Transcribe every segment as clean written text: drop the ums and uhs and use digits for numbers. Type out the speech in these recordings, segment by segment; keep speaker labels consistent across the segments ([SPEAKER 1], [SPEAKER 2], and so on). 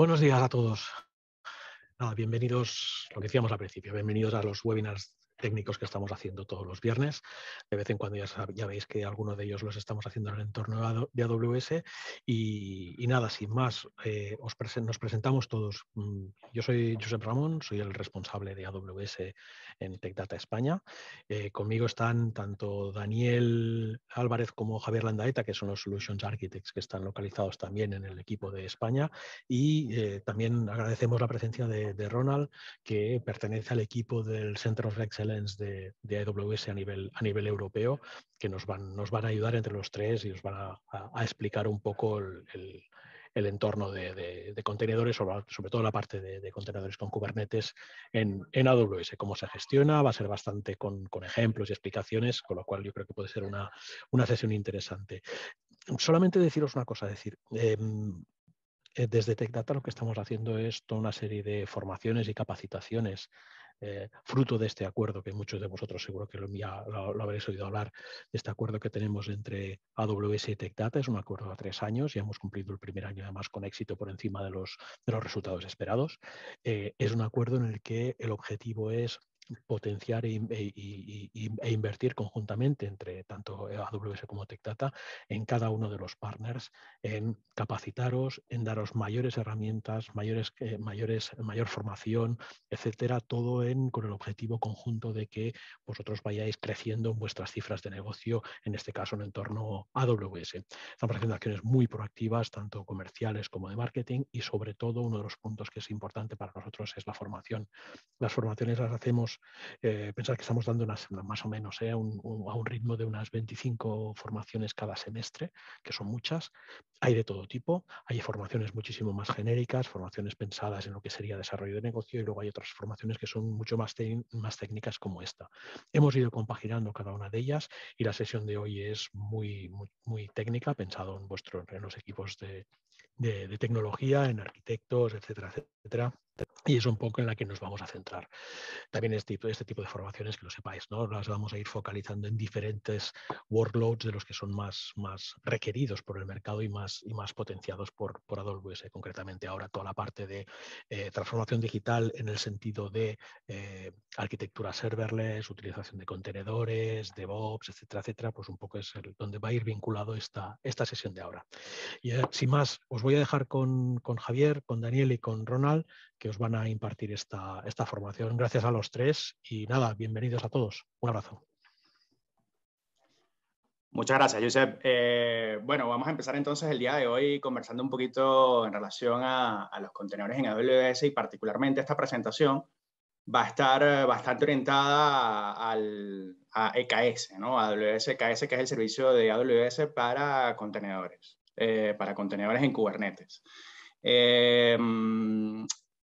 [SPEAKER 1] Buenos días a todos. Nada, bienvenidos, lo que decíamos al principio, bienvenidos a los webinars técnicos que estamos haciendo todos los viernes. De vez en cuando ya veis que algunos de ellos los estamos haciendo en el entorno de AWS. Y nada, sin más, nos presentamos todos. Yo soy Josep Ramón, soy el responsable de AWS en Tech Data España. Conmigo están tanto Daniel Álvarez como Javier Landaeta, que son los Solutions Architects que están localizados también en el equipo de España. Y también agradecemos la presencia de Ronald, que pertenece al equipo del Center of Excellence de AWS a nivel europeo, que nos van a ayudar entre los tres y os van a explicar un poco el entorno de contenedores, sobre todo la parte de contenedores con Kubernetes en AWS, cómo se gestiona. Va a ser bastante con ejemplos y explicaciones, con lo cual yo creo que puede ser una sesión interesante. Solamente deciros una cosa, desde Tech Data lo que estamos haciendo es toda una serie de formaciones y capacitaciones fruto de este acuerdo que muchos de vosotros seguro que ya lo habréis oído hablar, de este acuerdo que tenemos entre AWS y Tech Data. Es un acuerdo a 3 años y hemos cumplido el primer año además con éxito por encima de los resultados esperados. Es un acuerdo en el que el objetivo es potenciar e invertir conjuntamente entre tanto AWS como Tech Data en cada uno de los partners, en capacitaros, en daros mayores herramientas, mayor formación, etcétera, todo con el objetivo conjunto de que vosotros vayáis creciendo en vuestras cifras de negocio, en este caso en entorno AWS. Estamos haciendo acciones muy proactivas, tanto comerciales como de marketing, y sobre todo uno de los puntos que es importante para nosotros es la formación. Las formaciones las hacemos, pensad que estamos dando más o menos a un ritmo de unas 25 formaciones cada semestre, que son muchas. Hay de todo tipo, hay formaciones muchísimo más genéricas, formaciones pensadas en lo que sería desarrollo de negocio, y luego hay otras formaciones que son mucho más técnicas como esta. Hemos ido compaginando cada una de ellas y la sesión de hoy es muy técnica, pensado en los equipos de tecnología, en arquitectos, etcétera, etcétera. Y es un poco en la que nos vamos a centrar. También este tipo de formaciones, que lo sepáis, ¿no? Las vamos a ir focalizando en diferentes workloads de los que son más requeridos por el mercado y más potenciados por AWS. Concretamente ahora toda la parte de transformación digital en el sentido de arquitectura serverless, utilización de contenedores, DevOps, etcétera, etcétera, pues un poco es donde va a ir vinculado esta sesión de ahora. Y sin más, os voy a dejar con Javier, con Daniel y con Ronald, que os van a impartir esta formación. Gracias a los tres y nada, bienvenidos a todos. Un abrazo.
[SPEAKER 2] Muchas gracias, Josep. Bueno, vamos a empezar entonces el día de hoy conversando un poquito en relación a los contenedores en AWS, y particularmente esta presentación va a estar bastante orientada a EKS, ¿no? AWS EKS, que es el servicio de AWS para contenedores en Kubernetes.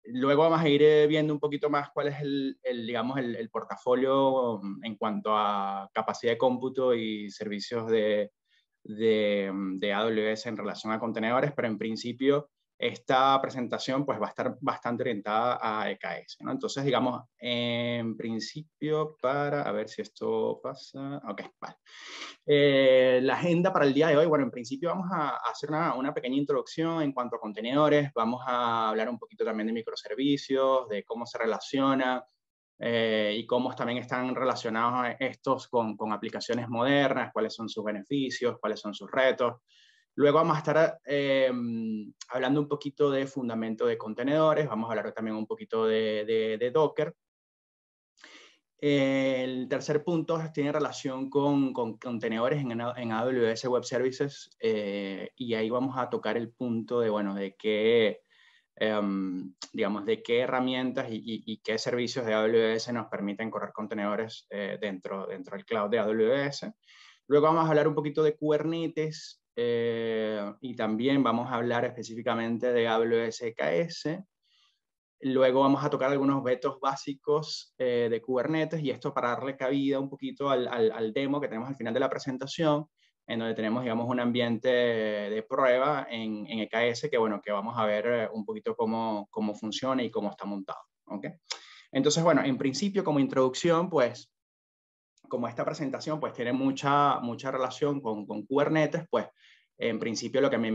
[SPEAKER 2] Luego vamos a ir viendo un poquito más cuál es digamos, el portafolio en cuanto a capacidad de cómputo y servicios de AWS en relación a contenedores, pero en principio esta presentación pues va a estar bastante orientada a EKS, ¿no? Entonces, digamos, en principio, a ver si esto pasa. Ok, vale. La agenda para el día de hoy, bueno, en principio vamos a hacer una pequeña introducción en cuanto a contenedores. Vamos a hablar un poquito también de microservicios, de cómo se relaciona y cómo también están relacionados estos con aplicaciones modernas, cuáles son sus beneficios, cuáles son sus retos. Luego vamos a estar hablando un poquito de fundamento de contenedores, vamos a hablar también un poquito de Docker. El tercer punto tiene relación con contenedores en AWS Web Services, y ahí vamos a tocar el punto de, bueno, de qué, digamos, de qué herramientas y qué servicios de AWS nos permiten correr contenedores dentro del cloud de AWS. Luego vamos a hablar un poquito de Kubernetes, y también vamos a hablar específicamente de AWS EKS. Luego vamos a tocar algunos vetos básicos de Kubernetes, y esto para darle cabida un poquito al demo que tenemos al final de la presentación, en donde tenemos, digamos, un ambiente de prueba en EKS que, bueno, que vamos a ver un poquito cómo funciona y cómo está montado. ¿Okay? Entonces, bueno, en principio, como introducción, pues, como esta presentación pues tiene mucha relación con Kubernetes, pues En principio lo que a mí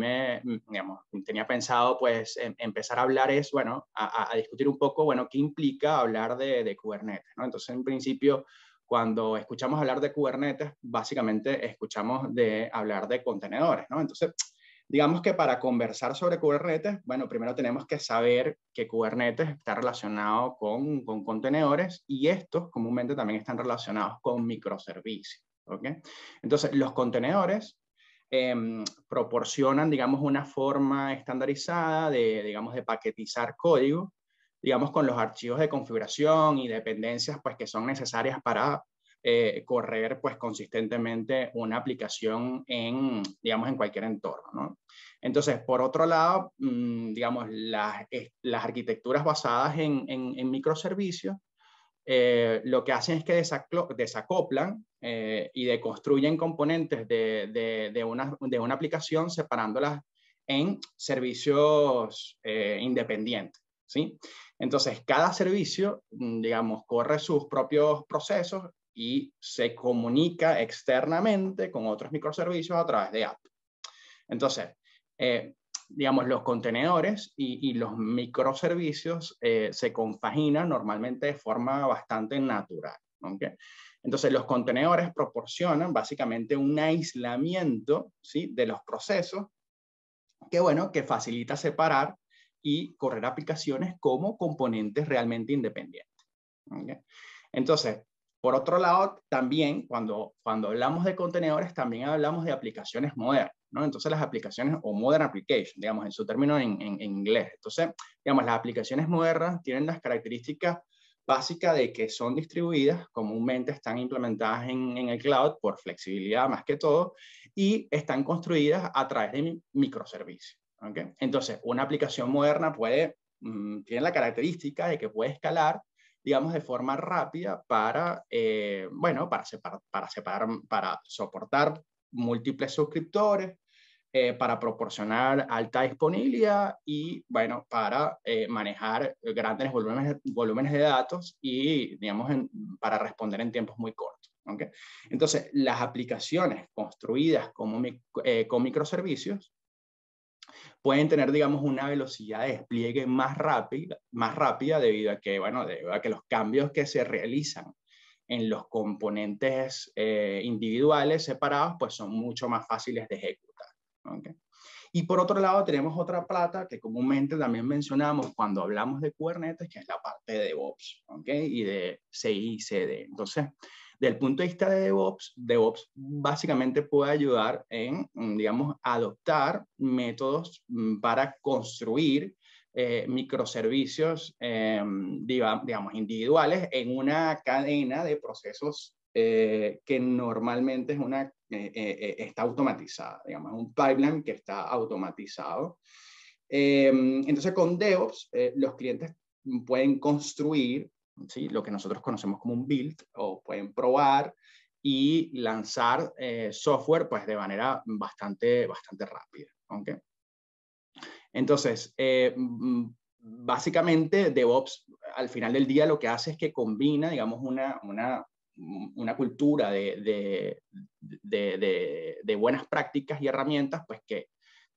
[SPEAKER 2] digamos, tenía pensado pues empezar a hablar es, bueno, a discutir un poco, bueno, qué implica hablar de Kubernetes, ¿no? Entonces, en principio, cuando escuchamos hablar de Kubernetes, básicamente escuchamos hablar de contenedores, ¿no? Entonces, digamos que para conversar sobre Kubernetes, bueno, primero tenemos que saber que Kubernetes está relacionado con contenedores y estos comúnmente también están relacionados con microservicios, ¿ok? Entonces, los contenedores proporcionan, digamos, una forma estandarizada digamos, de paquetizar código, digamos, con los archivos de configuración y dependencias, pues, que son necesarias para correr, pues, consistentemente una aplicación digamos, en cualquier entorno, ¿no? Entonces, por otro lado, digamos, las arquitecturas basadas en microservicios lo que hacen es que desacoplan y deconstruyen componentes de una aplicación separándolas en servicios independientes, ¿sí? Entonces, cada servicio, digamos, corre sus propios procesos y se comunica externamente con otros microservicios a través de apps. Entonces, digamos, los contenedores y los microservicios se compaginan normalmente de forma bastante natural, ¿okay? Entonces, los contenedores proporcionan básicamente un aislamiento, ¿sí?, de los procesos que, bueno, que facilita separar y correr aplicaciones como componentes realmente independientes, ¿okay? Entonces, por otro lado, también cuando hablamos de contenedores, también hablamos de aplicaciones modernas, ¿no? Entonces, las aplicaciones, o modern application, digamos, en su término en inglés. Entonces, digamos, las aplicaciones modernas tienen las características básicas de que son distribuidas, comúnmente están implementadas en el cloud por flexibilidad más que todo, y están construidas a través de microservicios, ¿okay? Entonces, una aplicación moderna tiene la característica de que puede escalar, digamos, de forma rápida para, bueno, para soportar múltiples suscriptores, para proporcionar alta disponibilidad y, bueno, para manejar grandes volúmenes de datos y, digamos, para responder en tiempos muy cortos, ¿okay? Entonces, las aplicaciones construidas con microservicios pueden tener, digamos, una velocidad de despliegue más rápida debido a que, bueno, debido a que los cambios que se realizan en los componentes individuales separados, pues son mucho más fáciles de ejecutar, ¿okay? Y por otro lado, tenemos otra pata que comúnmente también mencionamos cuando hablamos de Kubernetes, que es la parte de DevOps, ¿okay? Y de CI/CD. Entonces, del punto de vista de DevOps básicamente puede ayudar en, digamos, adoptar métodos para construir microservicios, digamos, individuales en una cadena de procesos que normalmente está automatizada, digamos, un pipeline que está automatizado. Entonces, con DevOps, los clientes pueden construir, ¿sí?, lo que nosotros conocemos como un build, o pueden probar y lanzar software pues, de manera bastante rápida, ¿okay? Entonces, básicamente DevOps al final del día lo que hace es que combina, digamos, una cultura de buenas prácticas y herramientas, pues que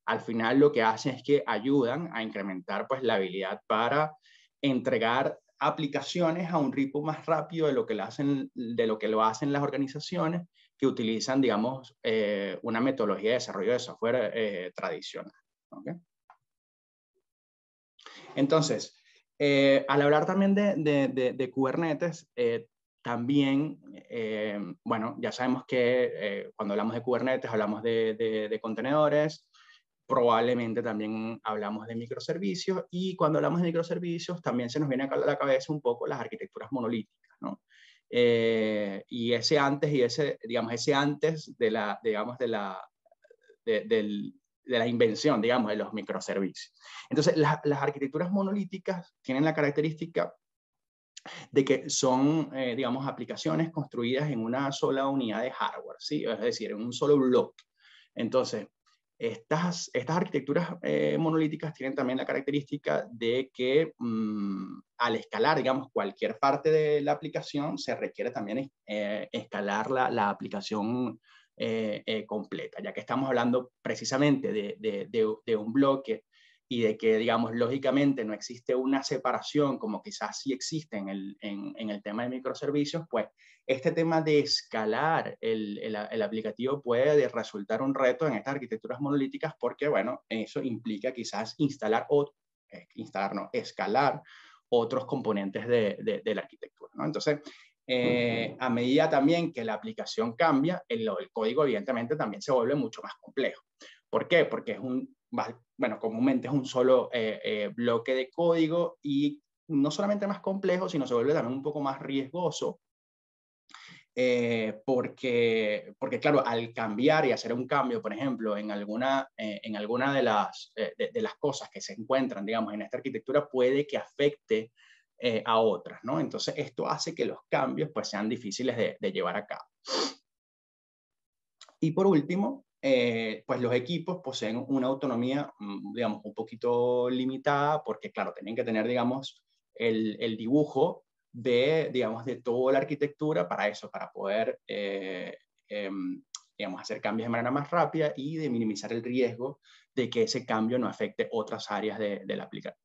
[SPEAKER 2] al final lo que hacen es que ayudan a incrementar pues la habilidad para entregar aplicaciones a un ritmo más rápido de lo que lo hacen las organizaciones que utilizan, digamos, una metodología de desarrollo de software tradicional, ¿okay? Entonces, al hablar también de Kubernetes, también, bueno, ya sabemos que cuando hablamos de Kubernetes hablamos de contenedores, probablemente también hablamos de microservicios, y cuando hablamos de microservicios también se nos viene a la cabeza un poco las arquitecturas monolíticas, ¿no? Y ese antes de la invención, digamos, de los microservicios. Entonces, las arquitecturas monolíticas tienen la característica de que son, digamos, aplicaciones construidas en una sola unidad de hardware, ¿sí? Es decir, en un solo bloque. Entonces, estas arquitecturas monolíticas tienen también la característica de que al escalar, digamos, cualquier parte de la aplicación, se requiere también escalar la aplicación completa, ya que estamos hablando precisamente de un bloque y de que, digamos, lógicamente no existe una separación como quizás sí existe en el tema de microservicios, pues este tema de escalar el aplicativo puede resultar un reto en estas arquitecturas monolíticas porque, bueno, eso implica quizás escalar otros componentes de la arquitectura, ¿no? Entonces, a medida también que la aplicación cambia, el código evidentemente también se vuelve mucho más complejo. ¿Por qué? Porque comúnmente es un solo bloque de código y no solamente más complejo, sino se vuelve también un poco más riesgoso porque, claro, al cambiar y hacer un cambio, por ejemplo, en alguna de las cosas que se encuentran, digamos, en esta arquitectura, puede que afecte a otras, ¿no? Entonces, esto hace que los cambios, pues, sean difíciles de llevar a cabo. Y por último, pues los equipos poseen una autonomía, digamos, un poquito limitada, porque, claro, tienen que tener, digamos, el dibujo digamos, de toda la arquitectura para eso, para poder, digamos, hacer cambios de manera más rápida y de minimizar el riesgo de que ese cambio no afecte otras áreas de la aplicación.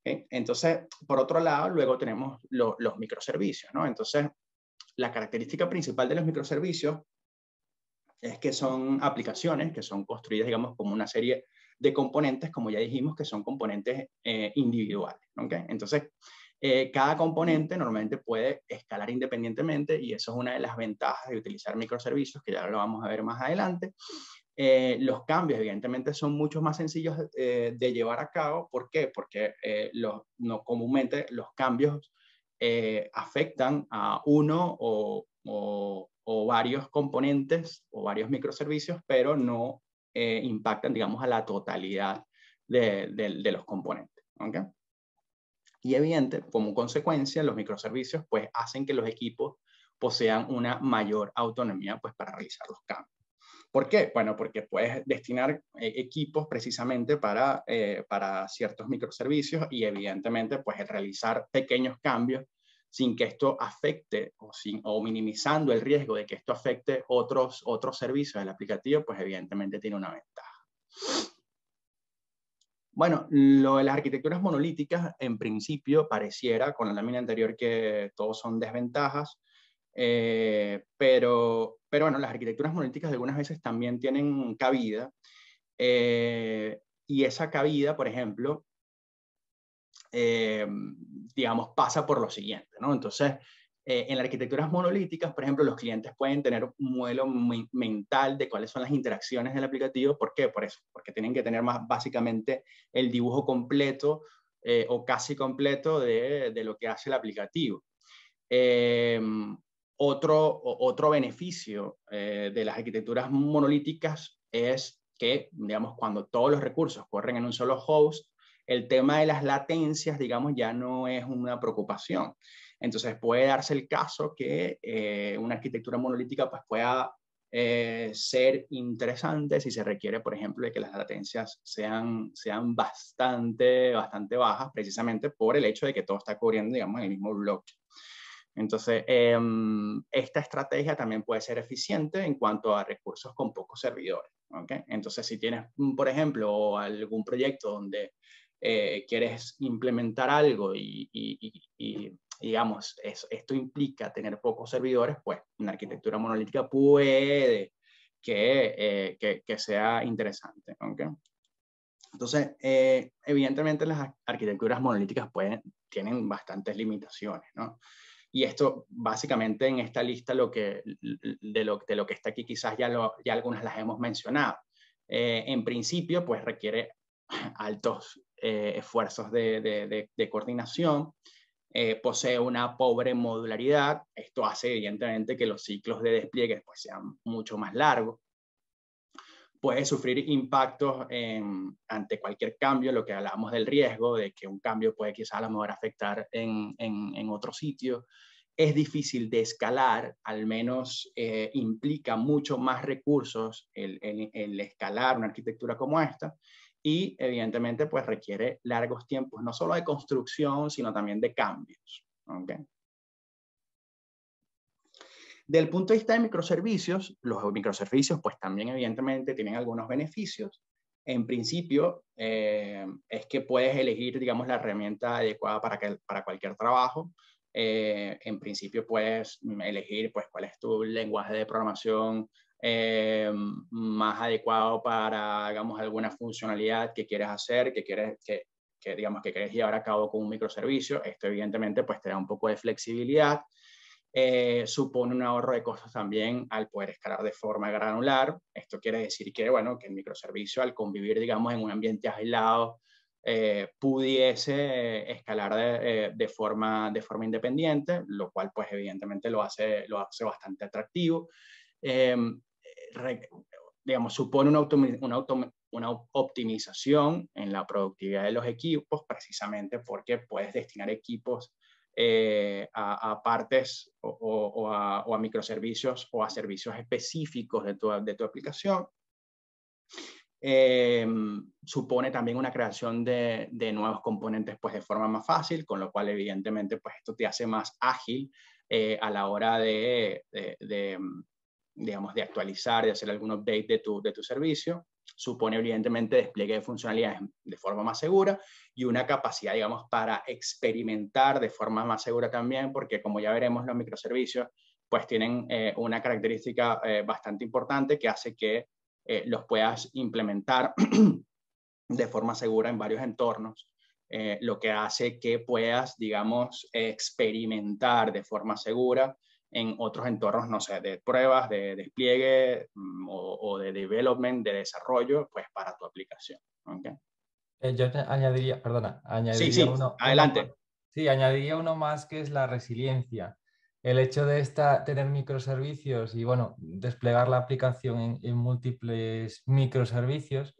[SPEAKER 2] ¿Okay? Entonces, por otro lado, luego tenemos los microservicios, ¿no? Entonces, la característica principal de los microservicios es que son aplicaciones que son construidas, digamos, como una serie de componentes, como ya dijimos, que son componentes individuales, ¿okay? Entonces, cada componente normalmente puede escalar independientemente y eso es una de las ventajas de utilizar microservicios, que ya lo vamos a ver más adelante. Los cambios, evidentemente, son mucho más sencillos de llevar a cabo. ¿Por qué? Porque comúnmente los cambios afectan a uno o varios componentes o varios microservicios, pero no impactan, digamos, a la totalidad de los componentes. ¿Okay? Y evidente, como consecuencia, los microservicios pues hacen que los equipos posean una mayor autonomía pues para realizar los cambios. ¿Por qué? Bueno, porque puedes destinar equipos precisamente para ciertos microservicios y evidentemente pues el realizar pequeños cambios sin que esto afecte o minimizando el riesgo de que esto afecte otros servicios del aplicativo, pues evidentemente tiene una ventaja. Bueno, lo de las arquitecturas monolíticas, en principio, pareciera con la lámina anterior que todos son desventajas, pero bueno, las arquitecturas monolíticas algunas veces también tienen cabida, y esa cabida, por ejemplo, digamos, pasa por lo siguiente, ¿no? Entonces, en las arquitecturas monolíticas, por ejemplo, los clientes pueden tener un modelo mental de cuáles son las interacciones del aplicativo. ¿Por qué? Por eso, porque tienen que tener más básicamente el dibujo completo o casi completo de lo que hace el aplicativo. Otro beneficio de las arquitecturas monolíticas es que, digamos, cuando todos los recursos corren en un solo host, el tema de las latencias, digamos, ya no es una preocupación. Entonces puede darse el caso que una arquitectura monolítica pues, pueda ser interesante si se requiere, por ejemplo, de que las latencias sean bastante bajas, precisamente por el hecho de que todo está corriendo, digamos, en el mismo bloque. Entonces, esta estrategia también puede ser eficiente en cuanto a recursos con pocos servidores. ¿Okay? Entonces, si tienes, por ejemplo, algún proyecto donde quieres implementar algo y digamos, esto implica tener pocos servidores, pues una arquitectura monolítica puede que sea interesante. ¿Okay? Entonces, evidentemente las arquitecturas monolíticas tienen bastantes limitaciones, ¿no? Y esto, básicamente, en esta lista, de lo que está aquí, quizás ya algunas las hemos mencionado. En principio, pues requiere altos esfuerzos de coordinación, posee una pobre modularidad. Esto hace, evidentemente, que los ciclos de despliegue pues, sean mucho más largos. Puede sufrir impactos ante cualquier cambio, lo que hablábamos del riesgo, de que un cambio puede quizás a lo mejor afectar en otro sitio. Es difícil de escalar, al menos implica mucho más recursos el escalar una arquitectura como esta y evidentemente pues requiere largos tiempos, no solo de construcción, sino también de cambios. ¿Okay? Del punto de vista de microservicios, los microservicios pues también evidentemente tienen algunos beneficios. En principio, es que puedes elegir, digamos, la herramienta adecuada para cualquier trabajo. En principio puedes elegir pues cuál es tu lenguaje de programación más adecuado para, digamos, alguna funcionalidad que quieres hacer, digamos, que quieres llevar a cabo con un microservicio. Esto evidentemente pues te da un poco de flexibilidad. Supone un ahorro de costos también al poder escalar de forma granular. Esto quiere decir que, bueno, que el microservicio, al convivir, digamos, en un ambiente aislado, pudiese escalar de forma independiente, lo cual, pues, evidentemente lo hace bastante atractivo. Digamos, supone una optimización en la productividad de los equipos, precisamente porque puedes destinar equipos a partes o a microservicios o a servicios específicos de tu aplicación. Supone también una creación de nuevos componentes pues, de forma más fácil, con lo cual evidentemente pues, esto te hace más ágil a la hora digamos, de actualizar, de hacer algún update de tu servicio. Supone evidentemente despliegue de funcionalidades de forma más segura y una capacidad, digamos, para experimentar de forma más segura también, porque como ya veremos, los microservicios pues tienen una característica bastante importante que hace que los puedas implementar de forma segura en varios entornos, lo que hace que puedas, digamos, experimentar de forma segura en otros entornos, no sé, de pruebas, de despliegue o de development, de desarrollo, pues para tu aplicación. ¿Okay?
[SPEAKER 3] Yo añadiría, perdona,
[SPEAKER 2] Sí,
[SPEAKER 3] añadiría
[SPEAKER 2] sí,
[SPEAKER 3] uno más.
[SPEAKER 2] adelante.
[SPEAKER 3] Sí, añadiría uno más que es la resiliencia. El hecho de tener microservicios y, bueno, desplegar la aplicación en múltiples microservicios,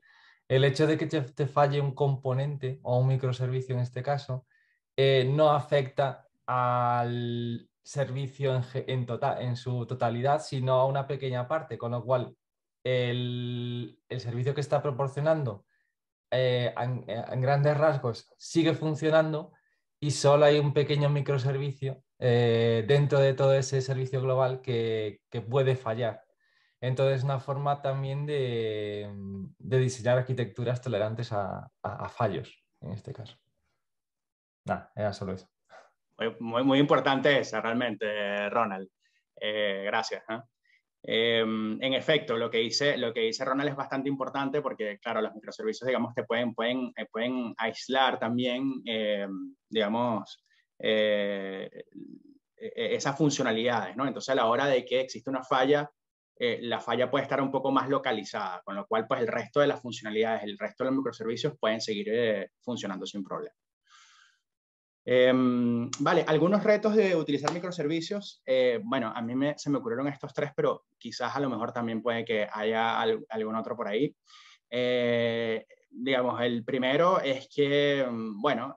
[SPEAKER 3] el hecho de que te falle un componente o un microservicio en este caso, no afecta al servicio en su totalidad, sino a una pequeña parte, con lo cual el servicio que está proporcionando en grandes rasgos sigue funcionando y solo hay un pequeño microservicio dentro de todo ese servicio global que puede fallar. Entonces, es una forma también de diseñar arquitecturas tolerantes a fallos, en este caso. Nada, era solo eso.
[SPEAKER 2] Muy importante esa, realmente, Ronald. Gracias. En efecto, lo que dice Ronald es bastante importante porque, claro, los microservicios, digamos, te pueden aislar también, digamos, esas funcionalidades, ¿no? Entonces, a la hora de que existe una falla, la falla puede estar un poco más localizada, con lo cual, pues, el resto de las funcionalidades, el resto de los microservicios pueden seguir funcionando sin problema. Vale, algunos retos de utilizar microservicios. Bueno, a mí se me ocurrieron estos tres, pero quizás a lo mejor también puede que haya algún otro por ahí. Digamos, el primero es que, bueno,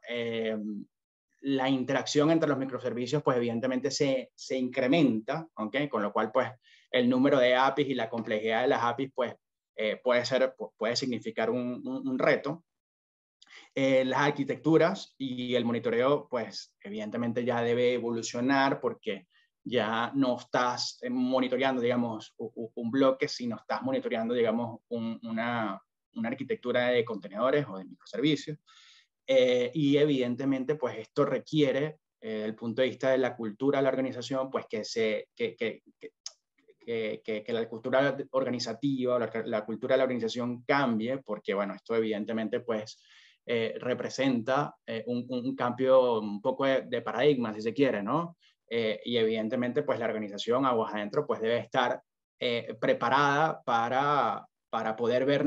[SPEAKER 2] la interacción entre los microservicios, pues evidentemente se incrementa, ¿ok? Con lo cual, pues, el número de APIs y la complejidad de las APIs, pues, puede significar un reto. Las arquitecturas y el monitoreo, pues evidentemente ya debe evolucionar porque ya no estás monitoreando, digamos, un bloque, sino estás monitoreando, digamos, una arquitectura de contenedores o de microservicios. Y evidentemente, pues esto requiere, desde el punto de vista de la cultura de la organización, pues que la cultura organizativa, la cultura de la organización cambie, porque, bueno, esto evidentemente, pues, representa un cambio un poco de paradigma, si se quiere, ¿no? Y evidentemente, pues, la organización aguas adentro, pues, debe estar preparada para poder ver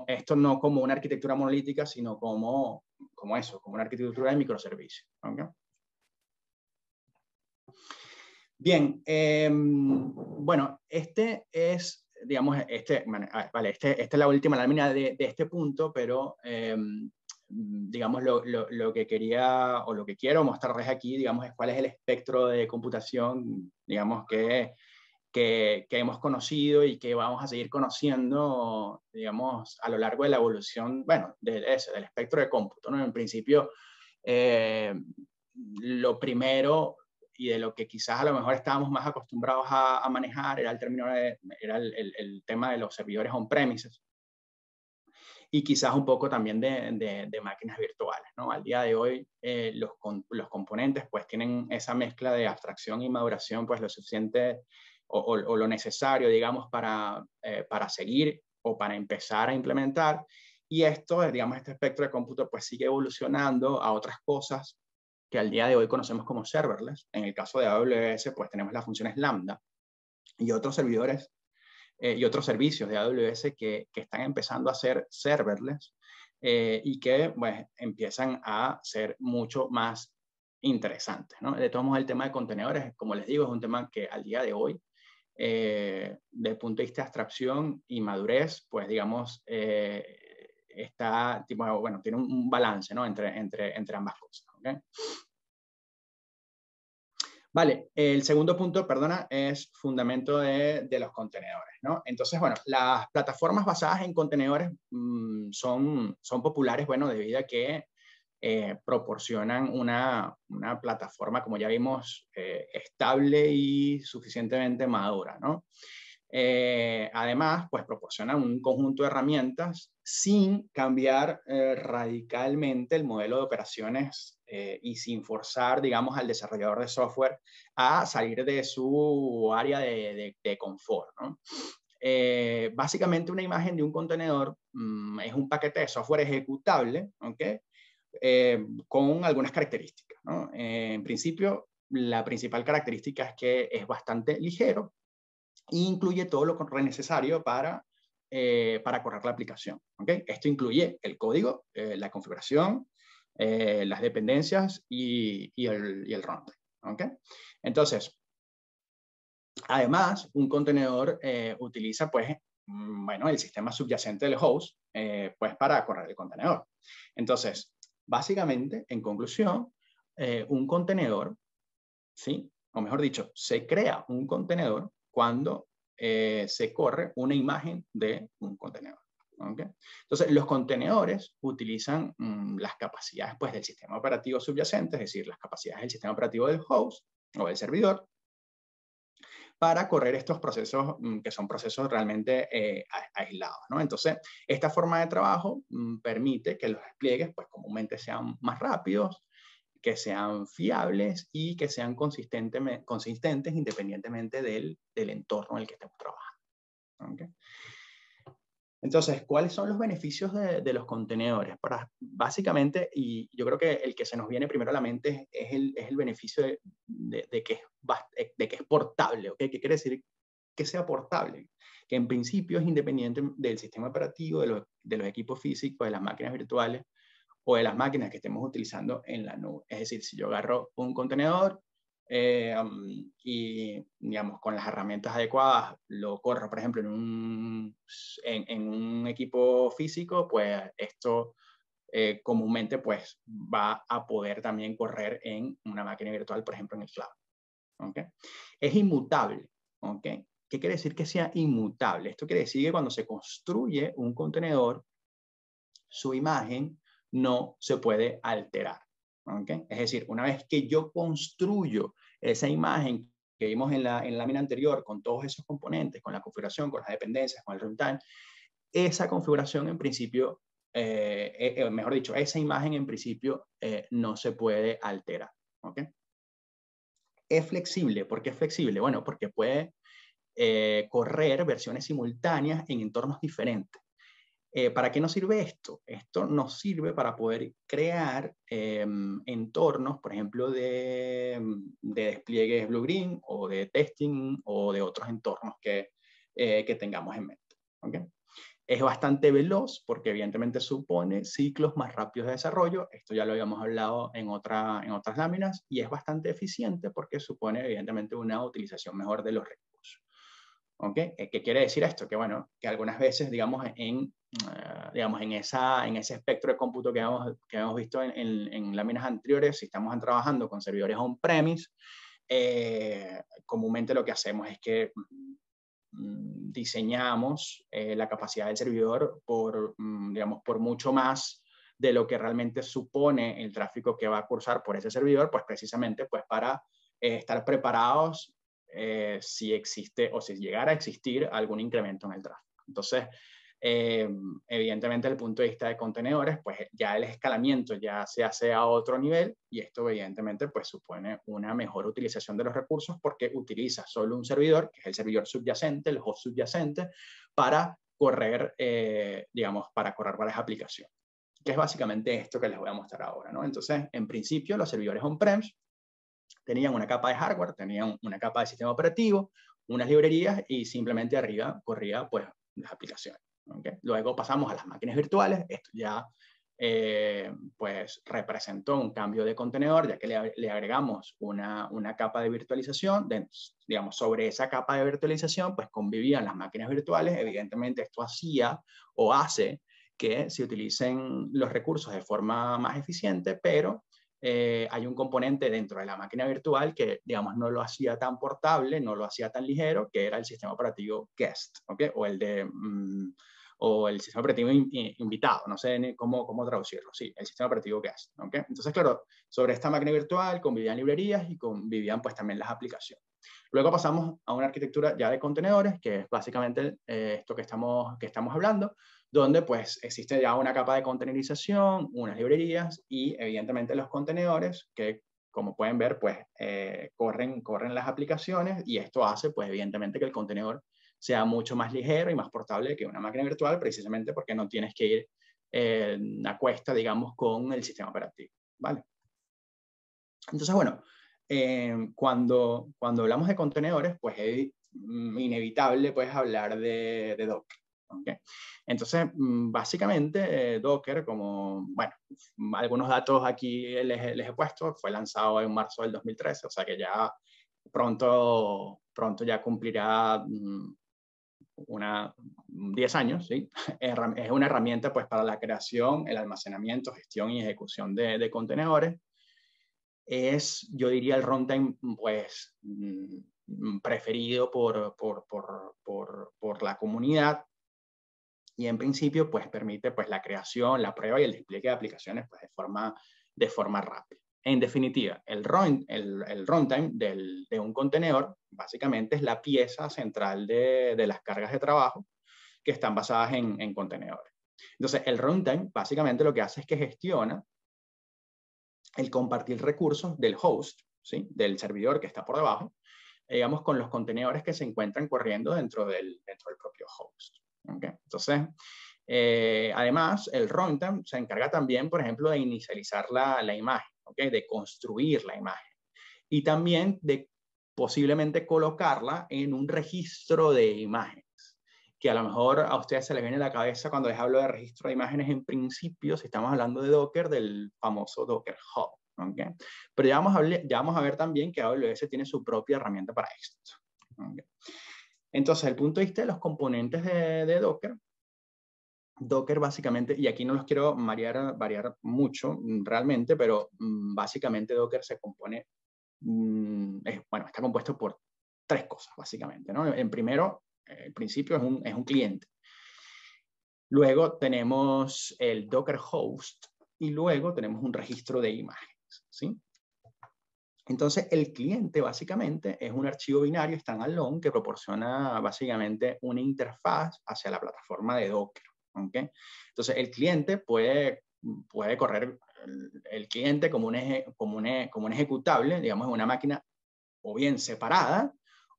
[SPEAKER 2] esto no como una arquitectura monolítica, sino como una arquitectura de microservicios. ¿Okay? Bien, bueno, digamos, vale, esta es la última lámina de este punto, pero digamos, lo que quería o lo que quiero mostrarles aquí, digamos, es cuál es el espectro de computación, digamos, que hemos conocido y que vamos a seguir conociendo, digamos, a lo largo de la evolución, bueno, del espectro de cómputo, ¿no? En principio, lo primero y de lo que quizás a lo mejor estábamos más acostumbrados a manejar era el tema de los servidores on-premises y quizás un poco también de máquinas virtuales, ¿no? Al día de hoy los componentes pues tienen esa mezcla de abstracción y maduración pues lo suficiente o lo necesario, digamos, para seguir o para empezar a implementar. Y esto, digamos, este espectro de cómputo pues sigue evolucionando a otras cosas que al día de hoy conocemos como serverless. En el caso de AWS, pues tenemos las funciones Lambda y otros servidores y otros servicios de AWS que están empezando a ser serverless y que pues, empiezan a ser mucho más interesantes, ¿no? De todos modos, el tema de contenedores, como les digo, es un tema que al día de hoy, desde el punto de vista de abstracción y madurez, pues digamos, está, tipo, bueno, tiene un balance, ¿no? entre ambas cosas, ¿okay? Vale, el segundo punto, perdona, es fundamento de los contenedores, ¿no? Entonces, bueno, las plataformas basadas en contenedores son populares, bueno, debido a que proporcionan una plataforma, como ya vimos, estable y suficientemente madura, ¿no? Además, pues proporcionan un conjunto de herramientas sin cambiar radicalmente el modelo de operaciones y sin forzar, digamos, al desarrollador de software a salir de su área de confort, ¿no? Básicamente una imagen de un contenedor es un paquete de software ejecutable, ¿okay? Con algunas características, ¿no? En principio, la principal característica es que es bastante ligero e incluye todo lo necesario para correr la aplicación, ¿okay? Esto incluye el código, la configuración, las dependencias y el runtime, ¿okay? Entonces, además, un contenedor utiliza, pues, bueno, el sistema subyacente del host, pues, para correr el contenedor. Entonces, básicamente, en conclusión, un contenedor, ¿sí? O mejor dicho, se crea un contenedor cuando se corre una imagen de un contenedor. ¿Okay? Entonces, los contenedores utilizan las capacidades pues, del sistema operativo subyacente, es decir, las capacidades del sistema operativo del host o del servidor, para correr estos procesos que son procesos realmente aislados, ¿no? Entonces, esta forma de trabajo permite que los despliegues pues, comúnmente sean más rápidos, que sean fiables y que sean consistentes independientemente del entorno en el que estemos trabajando. ¿Okay? Entonces, ¿cuáles son los beneficios de los contenedores? Básicamente, y yo creo que el que se nos viene primero a la mente es el beneficio de que es portable. ¿Okay? ¿Qué quiere decir que sea portable? Que en principio es independiente del sistema operativo, de los equipos físicos, de las máquinas virtuales, o de las máquinas que estemos utilizando en la nube. Es decir, si yo agarro un contenedor y, digamos, con las herramientas adecuadas lo corro, por ejemplo, en un equipo físico, pues esto comúnmente pues, va a poder también correr en una máquina virtual, por ejemplo, en el cloud. ¿Okay? Es inmutable. ¿Okay? ¿Qué quiere decir que sea inmutable? Esto quiere decir que cuando se construye un contenedor, su imagen no se puede alterar. ¿Okay? Es decir, una vez que yo construyo esa imagen que vimos en la lámina anterior, con todos esos componentes, con la configuración, con las dependencias, con el runtime, esa configuración en principio, mejor dicho, esa imagen en principio no se puede alterar. ¿Okay? Es flexible. ¿Por qué es flexible? Bueno, porque puede correr versiones simultáneas en entornos diferentes. ¿Para qué nos sirve esto? Esto nos sirve para poder crear entornos, por ejemplo, de despliegues Blue-Green o de testing o de otros entornos que tengamos en mente. ¿Okay? Es bastante veloz porque evidentemente supone ciclos más rápidos de desarrollo. Esto ya lo habíamos hablado en otras láminas. Y es bastante eficiente porque supone evidentemente una utilización mejor de los recursos. ¿Okay? ¿Qué quiere decir esto? Que bueno, que algunas veces, digamos, en ese espectro de cómputo que hemos visto en láminas anteriores, si estamos trabajando con servidores on-premise, comúnmente lo que hacemos es que diseñamos la capacidad del servidor por mucho más de lo que realmente supone el tráfico que va a cursar por ese servidor, pues precisamente pues para estar preparados si existe o si llegara a existir algún incremento en el tráfico. Entonces, evidentemente, desde el punto de vista de contenedores, pues ya el escalamiento ya se hace a otro nivel y esto evidentemente pues supone una mejor utilización de los recursos porque utiliza solo un servidor, que es el servidor subyacente, el host subyacente, para correr, digamos, para correr varias aplicaciones, que es básicamente esto que les voy a mostrar ahora, ¿no? Entonces, en principio, los servidores on-prem tenían una capa de hardware, tenían una capa de sistema operativo, unas librerías y simplemente arriba corría pues las aplicaciones. ¿Okay? Luego pasamos a las máquinas virtuales. Esto ya pues representó un cambio de contenedor, ya que le agregamos una capa de virtualización. Digamos, sobre esa capa de virtualización pues convivían las máquinas virtuales. Evidentemente esto hacía o hace que se utilicen los recursos de forma más eficiente, pero hay un componente dentro de la máquina virtual que, digamos, no lo hacía tan portable, no lo hacía tan ligero, que era el sistema operativo guest, ¿okay? O el sistema operativo invitado, no sé cómo traducirlo, sí, el sistema operativo guest, ¿okay? Entonces, claro, sobre esta máquina virtual convivían librerías y convivían pues también las aplicaciones. Luego pasamos a una arquitectura ya de contenedores, que es básicamente esto que estamos hablando, donde pues existe ya una capa de containerización, unas librerías y evidentemente los contenedores que, como pueden ver, pues corren las aplicaciones y esto hace pues evidentemente que el contenedor sea mucho más ligero y más portable que una máquina virtual, precisamente porque no tienes que ir a cuesta, digamos, con el sistema operativo, ¿vale? Entonces, bueno, cuando hablamos de contenedores, pues es inevitable pues hablar de Docker. ¿Okay? Entonces, básicamente Docker, como, bueno, algunos datos aquí les he puesto, fue lanzado en marzo del 2013, o sea que ya pronto ya cumplirá 10 años, ¿sí? Es una herramienta pues para la creación, el almacenamiento, gestión y ejecución de contenedores. Es, yo diría, el runtime pues preferido por la comunidad y en principio pues permite pues la creación, la prueba y el despliegue de aplicaciones pues de forma rápida. En definitiva, el runtime de un contenedor básicamente es la pieza central de las cargas de trabajo que están basadas en contenedores. Entonces, el runtime básicamente lo que hace es que gestiona el compartir recursos del host, ¿sí? Del servidor que está por debajo, digamos, con los contenedores que se encuentran corriendo dentro del propio host. ¿Okay? Entonces, además, el runtime se encarga también, por ejemplo, de inicializar la imagen, ¿okay? De construir la imagen y también de posiblemente colocarla en un registro de imágenes, que a lo mejor a ustedes se les viene a la cabeza cuando les hablo de registro de imágenes en principio, si estamos hablando de Docker, del famoso Docker Hub. ¿Okay? Pero ya vamos a ver también que AWS tiene su propia herramienta para esto. ¿Okay? Entonces, el punto de vista de los componentes de Docker básicamente, y aquí no los quiero variar mucho realmente, pero básicamente Docker se compone, bueno, está compuesto por 3 cosas básicamente, ¿no? En primero, el principio es un cliente. Luego tenemos el Docker host y luego tenemos un registro de imágenes, ¿sí? Entonces, el cliente básicamente es un archivo binario standalone que proporciona básicamente una interfaz hacia la plataforma de Docker. ¿Okay? Entonces, el cliente puede correr el cliente como un ejecutable, digamos, en una máquina o bien separada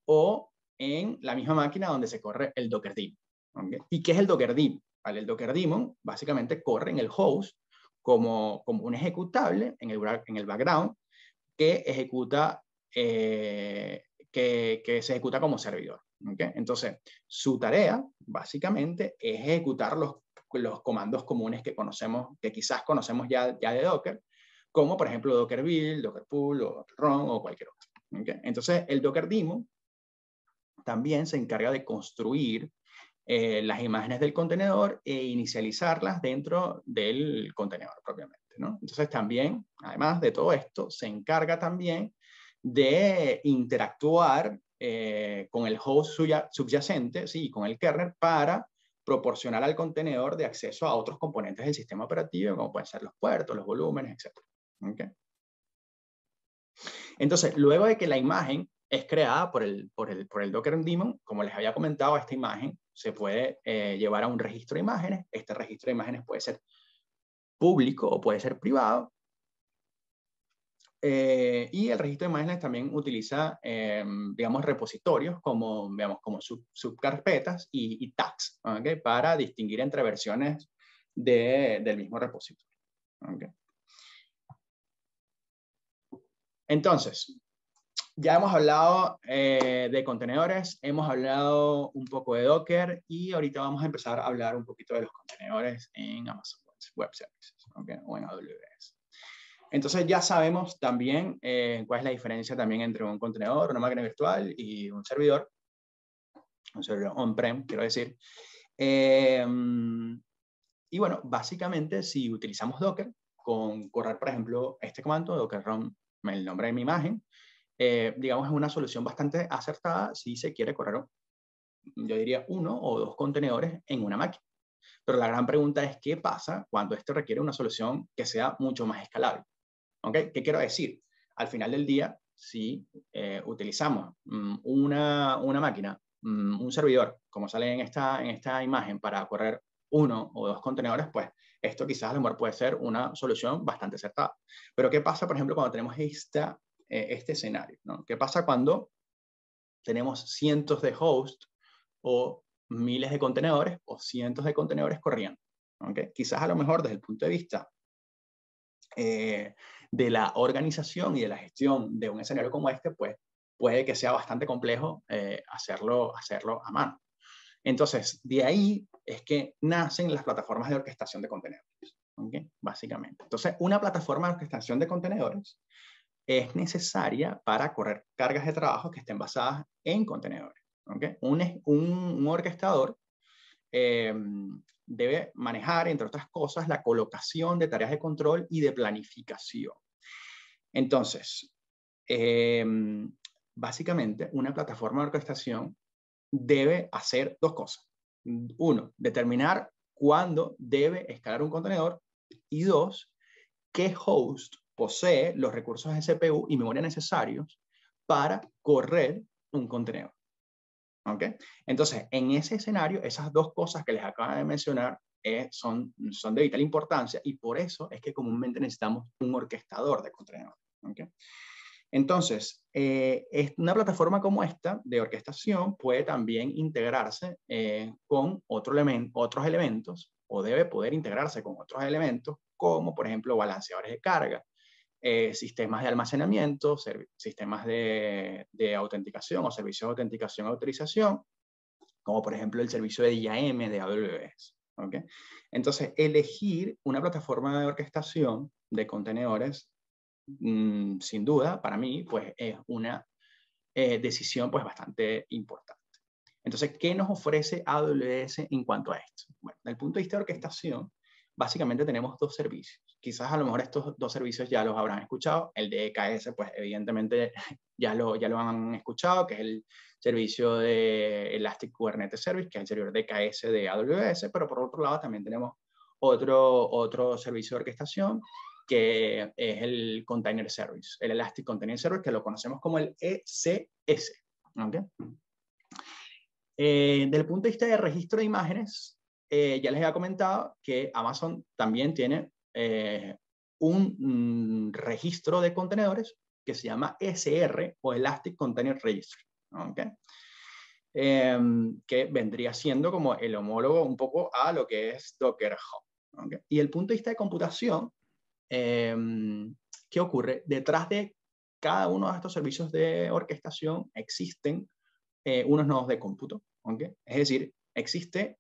[SPEAKER 2] o en la misma máquina donde se corre el Docker Daemon. ¿Okay? ¿Y qué es el Docker Daemon? Vale, el Docker Daemon básicamente corre en el host como un ejecutable en el background que ejecuta, que se ejecuta como servidor. ¿Okay? Entonces, su tarea básicamente es ejecutar los comandos comunes que conocemos, que quizás conocemos ya de Docker, como por ejemplo Docker build, Docker pull, Docker run o cualquier otro. ¿Okay? Entonces, el Docker Daemon también se encarga de construir las imágenes del contenedor e inicializarlas dentro del contenedor propiamente, ¿no? Entonces también, además de todo esto, se encarga también de interactuar con el host subyacente, sí, con el kernel, para proporcionar al contenedor de acceso a otros componentes del sistema operativo, como pueden ser los puertos, los volúmenes, etc. ¿Okay? Entonces, luego de que la imagen es creada por el Docker Daemon, como les había comentado, esta imagen se puede llevar a un registro de imágenes. Este registro de imágenes puede ser público o puede ser privado. Y el registro de imágenes también utiliza, digamos, repositorios como, digamos, como subcarpetas y tags, ¿okay? Para distinguir entre versiones del mismo repositorio. ¿Okay? Entonces, ya hemos hablado de contenedores, hemos hablado un poco de Docker y ahorita vamos a empezar a hablar un poquito de los contenedores en Amazon Web Services, ¿okay? O en AWS. Entonces ya sabemos también cuál es la diferencia también entre un contenedor, una máquina virtual y un servidor on-prem, quiero decir. Y bueno, básicamente si utilizamos Docker, con correr, por ejemplo, este comando, docker run, el nombre de mi imagen, digamos es una solución bastante acertada si se quiere correr, yo diría, 1 o 2 contenedores en una máquina. Pero la gran pregunta es, ¿qué pasa cuando esto requiere una solución que sea mucho más escalable? ¿Okay? ¿Qué quiero decir? Al final del día, si utilizamos una máquina, un servidor, como sale en esta imagen, para correr 1 o 2 contenedores, pues esto quizás a lo mejor puede ser una solución bastante acertada. Pero ¿qué pasa, por ejemplo, cuando tenemos este escenario, ¿no? ¿Qué pasa cuando tenemos cientos de hosts o miles de contenedores o cientos de contenedores corriendo? ¿Okay? Quizás a lo mejor desde el punto de vista de la organización y de la gestión de un escenario como este, pues puede que sea bastante complejo hacerlo a mano. Entonces, de ahí es que nacen las plataformas de orquestación de contenedores, ¿okay? Básicamente. Entonces, una plataforma de orquestación de contenedores es necesaria para correr cargas de trabajo que estén basadas en contenedores, ¿okay? Un orquestador debe manejar, entre otras cosas, la colocación de tareas de control y de planificación. Entonces, básicamente, una plataforma de orquestación debe hacer 2 cosas. 1, determinar cuándo debe escalar un contenedor, y 2, qué host posee los recursos de CPU y memoria necesarios para correr un contenedor. ¿Okay? Entonces, en ese escenario, esas 2 cosas que les acabo de mencionar son de vital importancia, y por eso es que comúnmente necesitamos un orquestador de contenedores. ¿Okay? Entonces, una plataforma como esta de orquestación puede también integrarse con otros elementos, o debe poder integrarse con otros elementos, como por ejemplo balanceadores de carga, sistemas de almacenamiento, sistemas de autenticación o servicios de autenticación y autorización, como por ejemplo el servicio de IAM de AWS. ¿Okay? Entonces, elegir una plataforma de orquestación de contenedores, sin duda, para mí, pues es una decisión pues bastante importante. Entonces, ¿qué nos ofrece AWS en cuanto a esto? Bueno, desde el punto de vista de orquestación, básicamente tenemos 2 servicios. Quizás a lo mejor estos 2 servicios ya los habrán escuchado. El de EKS, pues evidentemente ya lo han escuchado, que es el servicio de Elastic Kubernetes Service, que es el servidor de EKS de AWS, pero por otro lado también tenemos otro servicio de orquestación, que es el Container Service, el Elastic Container Service, que lo conocemos como el ECS. ¿Okay? Desde el punto de vista de registro de imágenes, ya les había comentado que Amazon también tiene un registro de contenedores que se llama ECR o Elastic Container Registry, ¿okay? Que vendría siendo como el homólogo un poco a lo que es Docker Hub. ¿Okay? Y el punto de vista de computación, ¿qué ocurre? Detrás de cada uno de estos servicios de orquestación existen unos nodos de cómputo. ¿Okay? Es decir, existe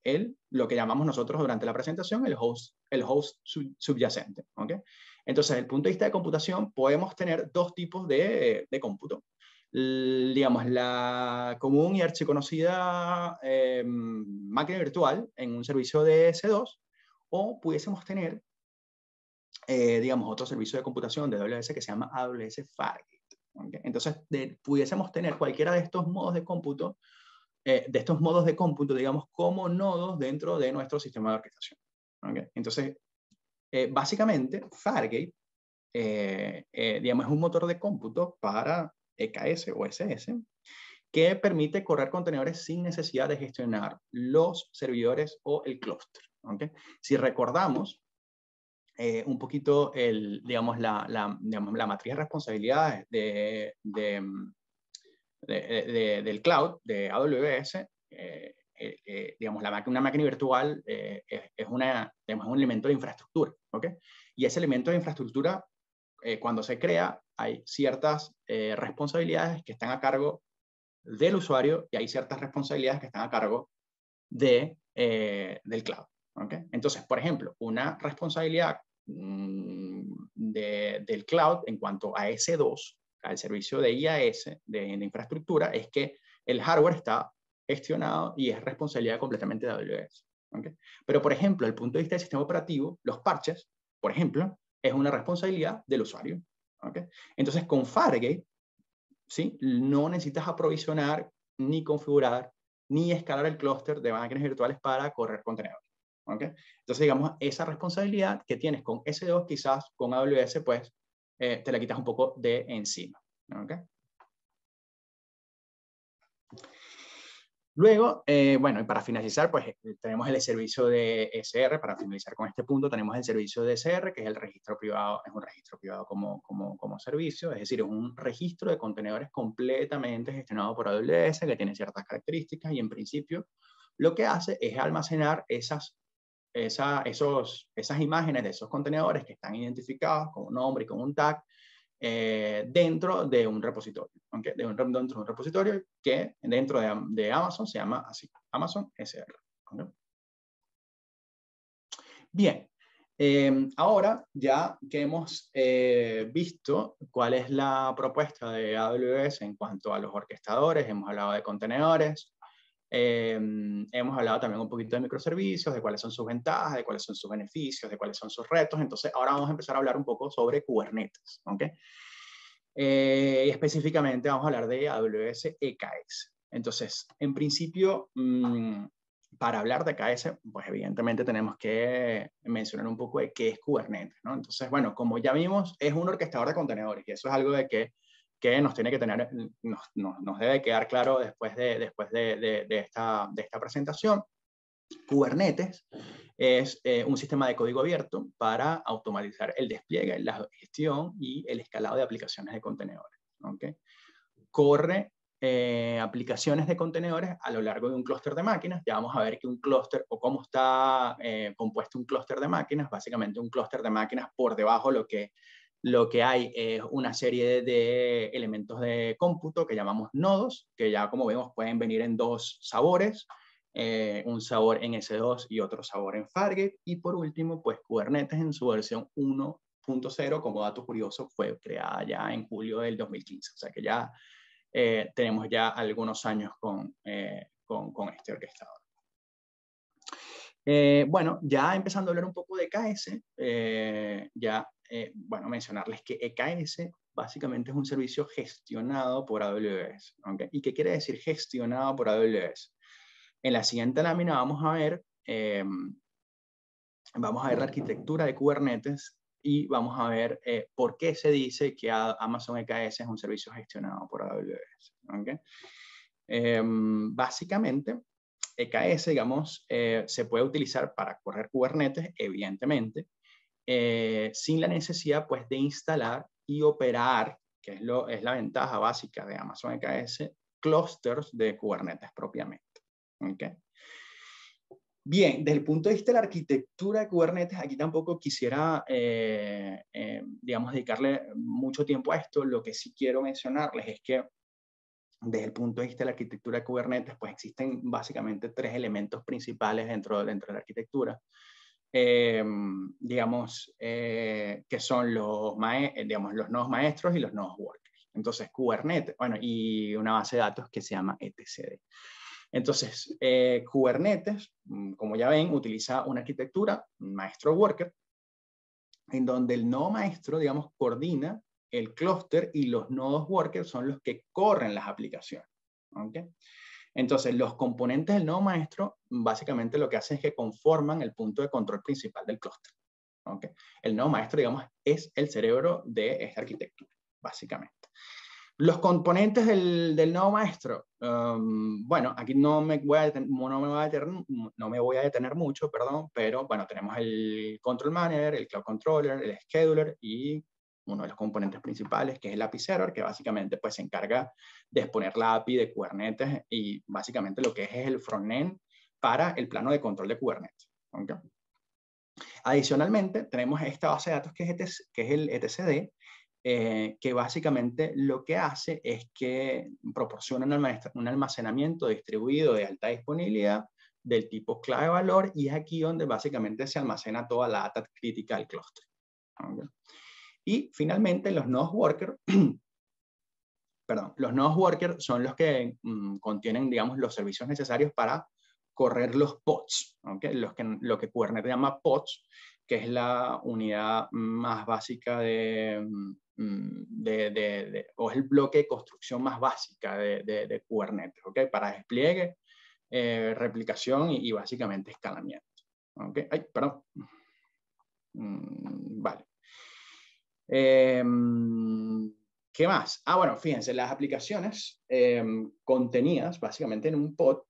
[SPEAKER 2] lo que llamamos nosotros durante la presentación el host subyacente. ¿Okay? Entonces, desde el punto de vista de computación, podemos tener 2 tipos de cómputo. Digamos, la común y archiconocida máquina virtual en un servicio de S2, o pudiésemos tener, digamos, otro servicio de computación de AWS que se llama AWS Fargate. ¿Okay? Entonces, pudiésemos tener cualquiera de estos modos de cómputo, digamos, como nodos dentro de nuestro sistema de orquestación. ¿Okay? Entonces, básicamente, Fargate digamos, es un motor de cómputo para EKS o SS que permite correr contenedores sin necesidad de gestionar los servidores o el clúster. ¿Okay? Si recordamos un poquito digamos, la matriz de responsabilidades del cloud, de AWS, digamos, una máquina virtual es digamos, un elemento de infraestructura. ¿Okay? Y ese elemento de infraestructura, cuando se crea, hay ciertas responsabilidades que están a cargo del usuario y hay ciertas responsabilidades que están a cargo del cloud. ¿Okay? Entonces, por ejemplo, una responsabilidad del cloud en cuanto a S2, al servicio de IaaS, de infraestructura, es que el hardware está gestionado y es responsabilidad completamente de AWS. ¿Okay? Pero, por ejemplo, desde el punto de vista del sistema operativo, los parches, por ejemplo, es una responsabilidad del usuario. ¿Okay? Entonces, con Fargate, ¿sí? No necesitas aprovisionar, ni configurar, ni escalar el clúster de máquinas virtuales para correr contenedores. ¿Okay? Entonces, digamos, esa responsabilidad que tienes con S2, quizás con AWS, pues, te la quitas un poco de encima. ¿Okay? Luego, bueno, y para finalizar, pues tenemos el servicio de SR. Para finalizar con este punto, tenemos el servicio de SR, que es el registro privado, es un registro privado como servicio, es decir, es un registro de contenedores completamente gestionado por AWS, que tiene ciertas características y en principio lo que hace es almacenar esas imágenes de esos contenedores que están identificados con un nombre y con un tag, dentro de un repositorio, ¿okay? Dentro de un repositorio que dentro de Amazon se llama así, Amazon SR. ¿Okay? Bien, ahora ya que hemos visto cuál es la propuesta de AWS en cuanto a los orquestadores, hemos hablado de contenedores, hemos hablado también un poquito de microservicios, de cuáles son sus ventajas, de cuáles son sus beneficios, de cuáles son sus retos. Entonces, ahora vamos a empezar a hablar un poco sobre Kubernetes. ¿Okay? Y específicamente vamos a hablar de AWS EKS. Entonces, en principio, para hablar de EKS, pues evidentemente tenemos que mencionar un poco de qué es Kubernetes, ¿no? Entonces, bueno, como ya vimos, es un orquestador de contenedores y eso es algo de que nos tiene que tener, nos debe quedar claro después de esta presentación. Kubernetes es un sistema de código abierto para automatizar el despliegue, la gestión y el escalado de aplicaciones de contenedores. ¿Okay? Corre aplicaciones de contenedores a lo largo de un clúster de máquinas. Ya vamos a ver que un clúster, o cómo está compuesto un clúster de máquinas. Básicamente un clúster de máquinas, por debajo lo que hay es una serie de elementos de cómputo que llamamos nodos, que ya como vemos pueden venir en dos sabores, un sabor en S2 y otro sabor en Fargate. Y por último, pues Kubernetes en su versión 1.0, como dato curioso, fue creada ya en julio del 2015. O sea que ya tenemos ya algunos años con este orquestador. Bueno, ya empezando a hablar un poco de EKS, bueno, mencionarles que EKS básicamente es un servicio gestionado por AWS. ¿Okay? ¿Y qué quiere decir gestionado por AWS? En la siguiente lámina vamos a ver la arquitectura de Kubernetes y vamos a ver por qué se dice que Amazon EKS es un servicio gestionado por AWS. ¿Okay? Básicamente, EKS, digamos, se puede utilizar para correr Kubernetes, evidentemente, sin la necesidad, pues, de instalar y operar, que es la ventaja básica de Amazon EKS, clusters de Kubernetes propiamente. ¿Okay? Bien, desde el punto de vista de la arquitectura de Kubernetes, aquí tampoco quisiera, digamos, dedicarle mucho tiempo a esto. Lo que sí quiero mencionarles es que desde el punto de vista de la arquitectura de Kubernetes, pues existen básicamente tres elementos principales dentro de la arquitectura. Digamos, que son los nodos maestros y los nodos workers. Entonces, Kubernetes, bueno, y una base de datos que se llama etcd. Entonces, Kubernetes, como ya ven, utiliza una arquitectura maestro-worker, en donde el nodo maestro, digamos, coordina el clúster y los nodos workers son los que corren las aplicaciones. ¿Okay? Entonces, los componentes del nodo maestro básicamente lo que hacen es que conforman el punto de control principal del clúster. ¿Okay? El nodo maestro, digamos, es el cerebro de esta arquitectura, básicamente. Los componentes del nodo maestro, bueno, aquí no me voy a detener mucho, perdón, pero bueno, tenemos el Control Manager, el Cloud Controller, el Scheduler y uno de los componentes principales, que es el API Server, que básicamente pues, se encarga de exponer la API de Kubernetes y básicamente lo que es el frontend para el plano de control de Kubernetes. ¿Okay? Adicionalmente, tenemos esta base de datos que es el etcd, que básicamente lo que hace es que proporciona un almacenamiento distribuido de alta disponibilidad del tipo clave-valor, y es aquí donde básicamente se almacena toda la data crítica del clúster. ¿Okay? Y finalmente los nodos worker, perdón, los nodos worker son los que contienen, digamos, los servicios necesarios para correr los pods, ¿okay? Lo que Kubernetes llama pods, que es la unidad más básica o es el bloque de construcción más básica de Kubernetes, ¿okay? Para despliegue, replicación y básicamente escalamiento. ¿Okay? Ay, perdón. Vale. ¿Qué más? Bueno, fíjense, las aplicaciones contenidas básicamente en un pod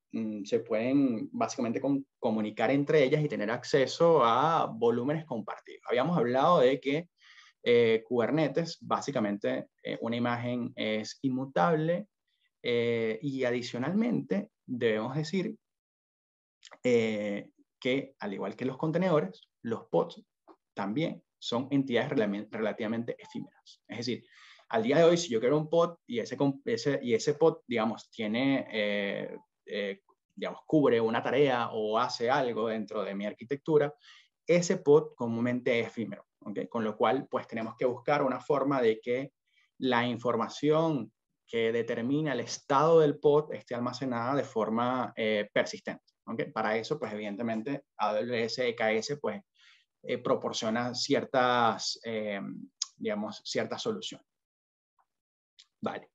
[SPEAKER 2] se pueden básicamente comunicar entre ellas y tener acceso a volúmenes compartidos. Habíamos hablado de que Kubernetes, básicamente una imagen es inmutable y adicionalmente debemos decir que al igual que los contenedores, los pods también son entidades relativamente efímeras. Es decir, al día de hoy, si yo quiero un pod y ese pod, digamos, tiene, digamos, cubre una tarea o hace algo dentro de mi arquitectura, ese pod comúnmente es efímero, ¿okay? Con lo cual, pues tenemos que buscar una forma de que la información que determina el estado del pod esté almacenada de forma persistente, ¿okay? Para eso, pues evidentemente, AWS EKS, pues, proporciona digamos, ciertas soluciones. Vale.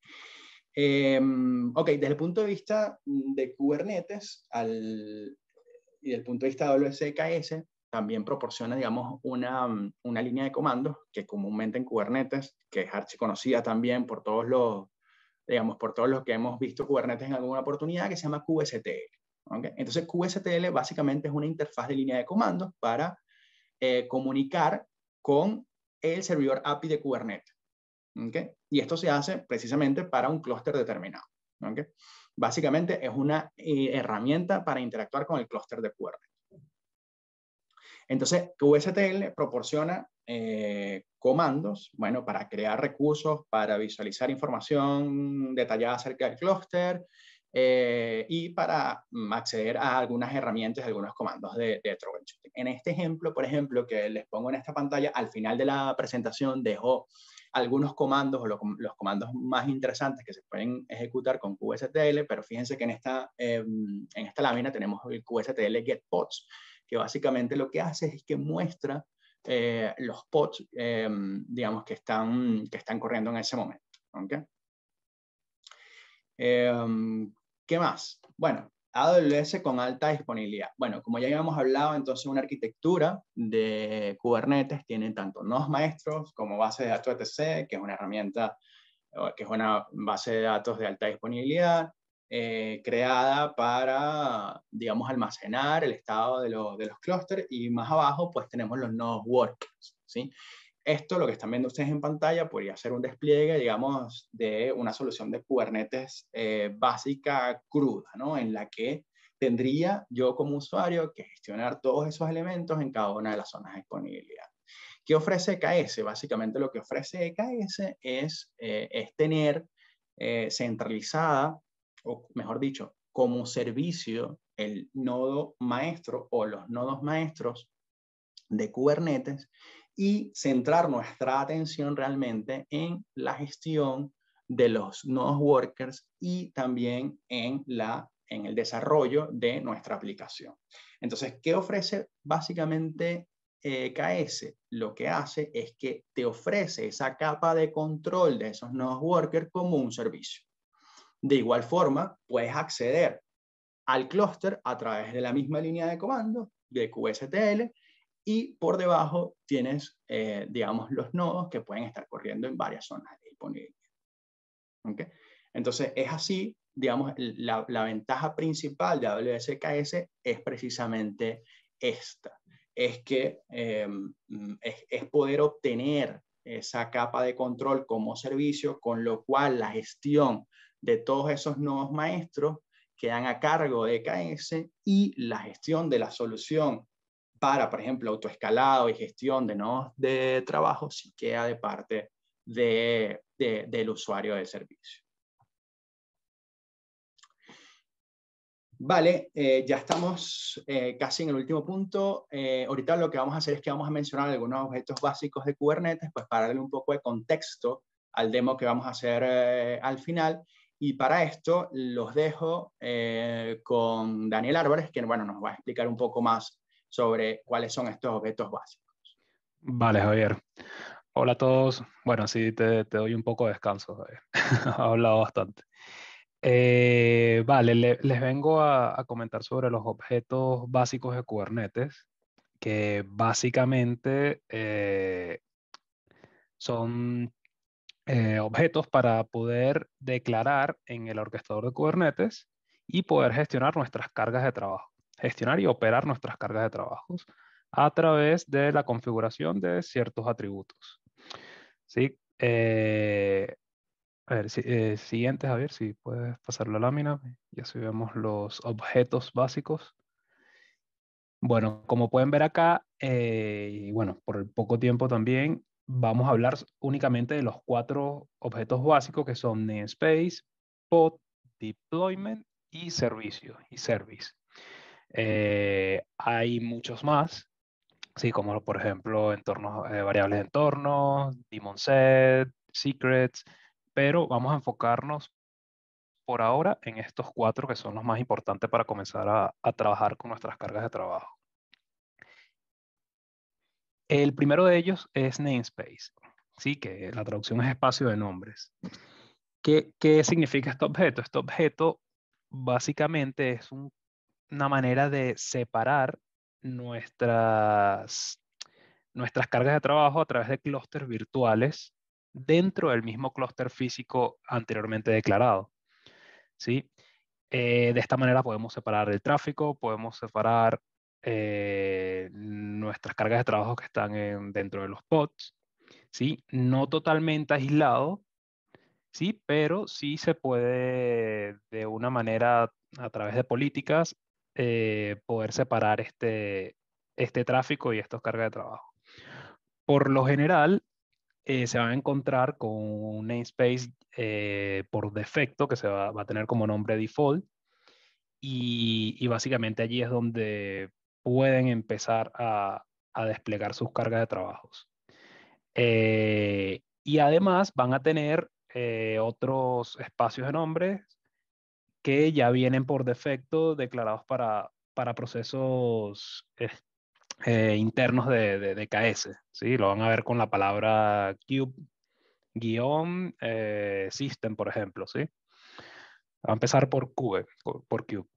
[SPEAKER 2] Ok, desde el punto de vista de Kubernetes y desde el punto de vista de AWS EKS, también proporciona, digamos, una línea de comandos que comúnmente en Kubernetes, que es archiconocida también por todos los que hemos visto Kubernetes en alguna oportunidad, que se llama kubectl. ¿Okay? Entonces, kubectl básicamente es una interfaz de línea de comandos para comunicar con el servidor API de Kubernetes. ¿Okay? Y esto se hace precisamente para un clúster determinado. ¿Okay? Básicamente es una herramienta para interactuar con el clúster de Kubernetes. Entonces, kubectl proporciona comandos, bueno, para crear recursos, para visualizar información detallada acerca del clúster y para acceder a algunas herramientas, algunos comandos de troubleshooting. En este ejemplo, por ejemplo, que les pongo en esta pantalla, al final de la presentación dejo algunos comandos o los comandos más interesantes que se pueden ejecutar con kubectl, pero fíjense que en esta lámina tenemos el kubectl getPods, que básicamente lo que hace es que muestra los pods, digamos, que están corriendo en ese momento. ¿Okay? ¿Qué más? Bueno, AWS con alta disponibilidad. Bueno, como ya habíamos hablado, entonces una arquitectura de Kubernetes tiene tanto nodos maestros como base de datos etc., que es una herramienta, que es una base de datos de alta disponibilidad, creada para, digamos, almacenar el estado de los clústeres, y más abajo pues tenemos los nodos workers, ¿sí? Esto, lo que están viendo ustedes en pantalla, podría ser un despliegue, digamos, de una solución de Kubernetes básica cruda, ¿no? En la que tendría yo como usuario que gestionar todos esos elementos en cada una de las zonas de disponibilidad. ¿Qué ofrece EKS? Básicamente lo que ofrece EKS es tener centralizada, o mejor dicho, como servicio, el nodo maestro o los nodos maestros de Kubernetes, y centrar nuestra atención realmente en la gestión de los nodos workers y también en el desarrollo de nuestra aplicación. Entonces, ¿qué ofrece básicamente EKS? Lo que hace es que te ofrece esa capa de control de esos nodos workers como un servicio. De igual forma, puedes acceder al clúster a través de la misma línea de comando de kubectl y por debajo tienes, digamos, los nodos que pueden estar corriendo en varias zonas de disponibilidad. ¿Okay? Entonces, es así, digamos, la ventaja principal de AWS KS es precisamente esta, es que es poder obtener esa capa de control como servicio, con lo cual la gestión de todos esos nodos maestros quedan a cargo de KS y la gestión de la solución para, por ejemplo, autoescalado y gestión de nodos de trabajo sí queda de parte del usuario del servicio. Vale, ya estamos casi en el último punto. Ahorita lo que vamos a hacer es que vamos a mencionar algunos objetos básicos de Kubernetes, pues para darle un poco de contexto al demo que vamos a hacer al final. Y para esto los dejo con Daniel Álvarez, que bueno, nos va a explicar un poco más sobre cuáles son estos objetos básicos.
[SPEAKER 4] Vale, Javier. Hola a todos. Bueno, sí, te doy un poco de descanso, Javier. He hablado bastante. Vale, les vengo a comentar sobre los objetos básicos de Kubernetes, que básicamente son objetos para poder declarar en el orquestador de Kubernetes y poder gestionar nuestras cargas de trabajo, gestionar y operar nuestras cargas de trabajos a través de la configuración de ciertos atributos. ¿Sí? A ver, siguiente, Javier, si puedes pasar la lámina. Y así vemos los objetos básicos. Bueno, como pueden ver acá, y bueno, por el poco tiempo también, vamos a hablar únicamente de los 4 objetos básicos que son namespace, pod, deployment y servicio y service. Hay muchos más, sí, como por ejemplo entornos, variables de entorno, daemon set, secrets, pero vamos a enfocarnos por ahora en estos 4 que son los más importantes para comenzar a trabajar con nuestras cargas de trabajo. El primero de ellos es namespace, ¿sí? Que la traducción es espacio de nombres. ¿Qué significa este objeto? Este objeto básicamente es una manera de separar nuestras cargas de trabajo a través de clústeres virtuales dentro del mismo clúster físico anteriormente declarado, ¿sí? De esta manera podemos separar el tráfico, podemos separar nuestras cargas de trabajo que están dentro de los pods, ¿sí? No totalmente aislado, ¿sí? Pero sí se puede de una manera, a través de políticas, poder separar este tráfico y estas cargas de trabajo. Por lo general, se van a encontrar con un namespace por defecto que va a tener como nombre default, y básicamente allí es donde pueden empezar a desplegar sus cargas de trabajos. Y además van a tener otros espacios de nombres que ya vienen por defecto declarados para procesos internos de KS, ¿sí? Lo van a ver con la palabra cube-system, por ejemplo, ¿sí? Va a empezar por cube, por cube.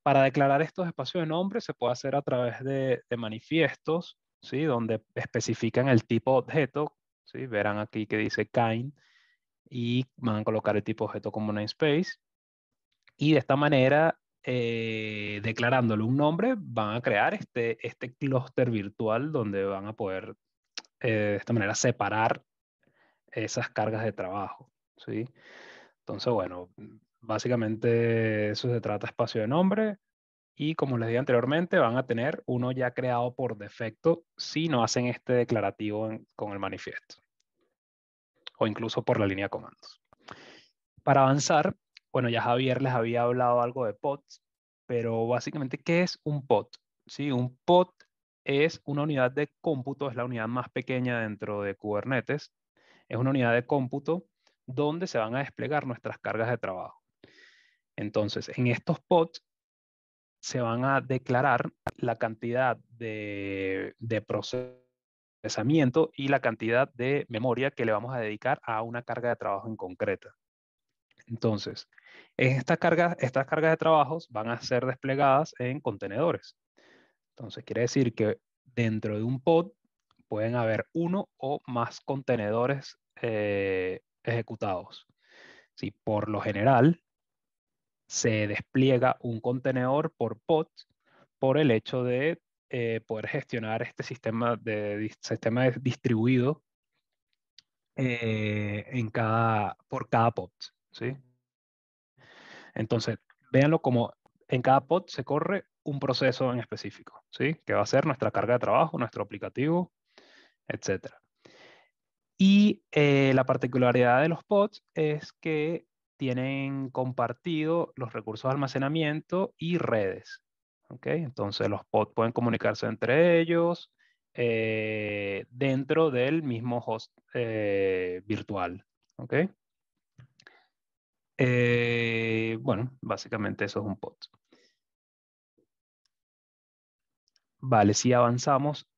[SPEAKER 4] Para declarar estos espacios de nombre se puede hacer a través de manifiestos, ¿sí? Donde especifican el tipo de objeto, ¿sí? Verán aquí que dice kind y van a colocar el tipo de objeto como namespace, y de esta manera, declarándole un nombre, van a crear este clúster virtual donde van a poder de esta manera separar esas cargas de trabajo, ¿sí? Entonces, bueno, básicamente eso se trata de espacio de nombre, y como les dije anteriormente, van a tener uno ya creado por defecto si no hacen este declarativo con el manifiesto o incluso por la línea de comandos. Para avanzar, bueno, ya Javier les había hablado algo de pods, pero básicamente, ¿qué es un pod? ¿Sí? Un pod es una unidad de cómputo, es la unidad más pequeña dentro de Kubernetes. Es una unidad de cómputo donde se van a desplegar nuestras cargas de trabajo. Entonces, en estos pods se van a declarar la cantidad de procesamiento y la cantidad de memoria que le vamos a dedicar a una carga de trabajo en concreta. Entonces, estas cargas de trabajos van a ser desplegadas en contenedores. Entonces quiere decir que dentro de un pod pueden haber uno o más contenedores ejecutados. Sí, por lo general se despliega un contenedor por pod por el hecho de poder gestionar este sistema distribuido por cada pod, ¿sí? Entonces, véanlo como en cada pod se corre un proceso en específico, ¿sí? Que va a ser nuestra carga de trabajo, nuestro aplicativo, etc. Y la particularidad de los pods es que tienen compartido los recursos de almacenamiento y redes. ¿Ok? Entonces los pods pueden comunicarse entre ellos dentro del mismo host virtual. ¿Ok? Bueno, básicamente eso es un pod. Vale, si avanzamos,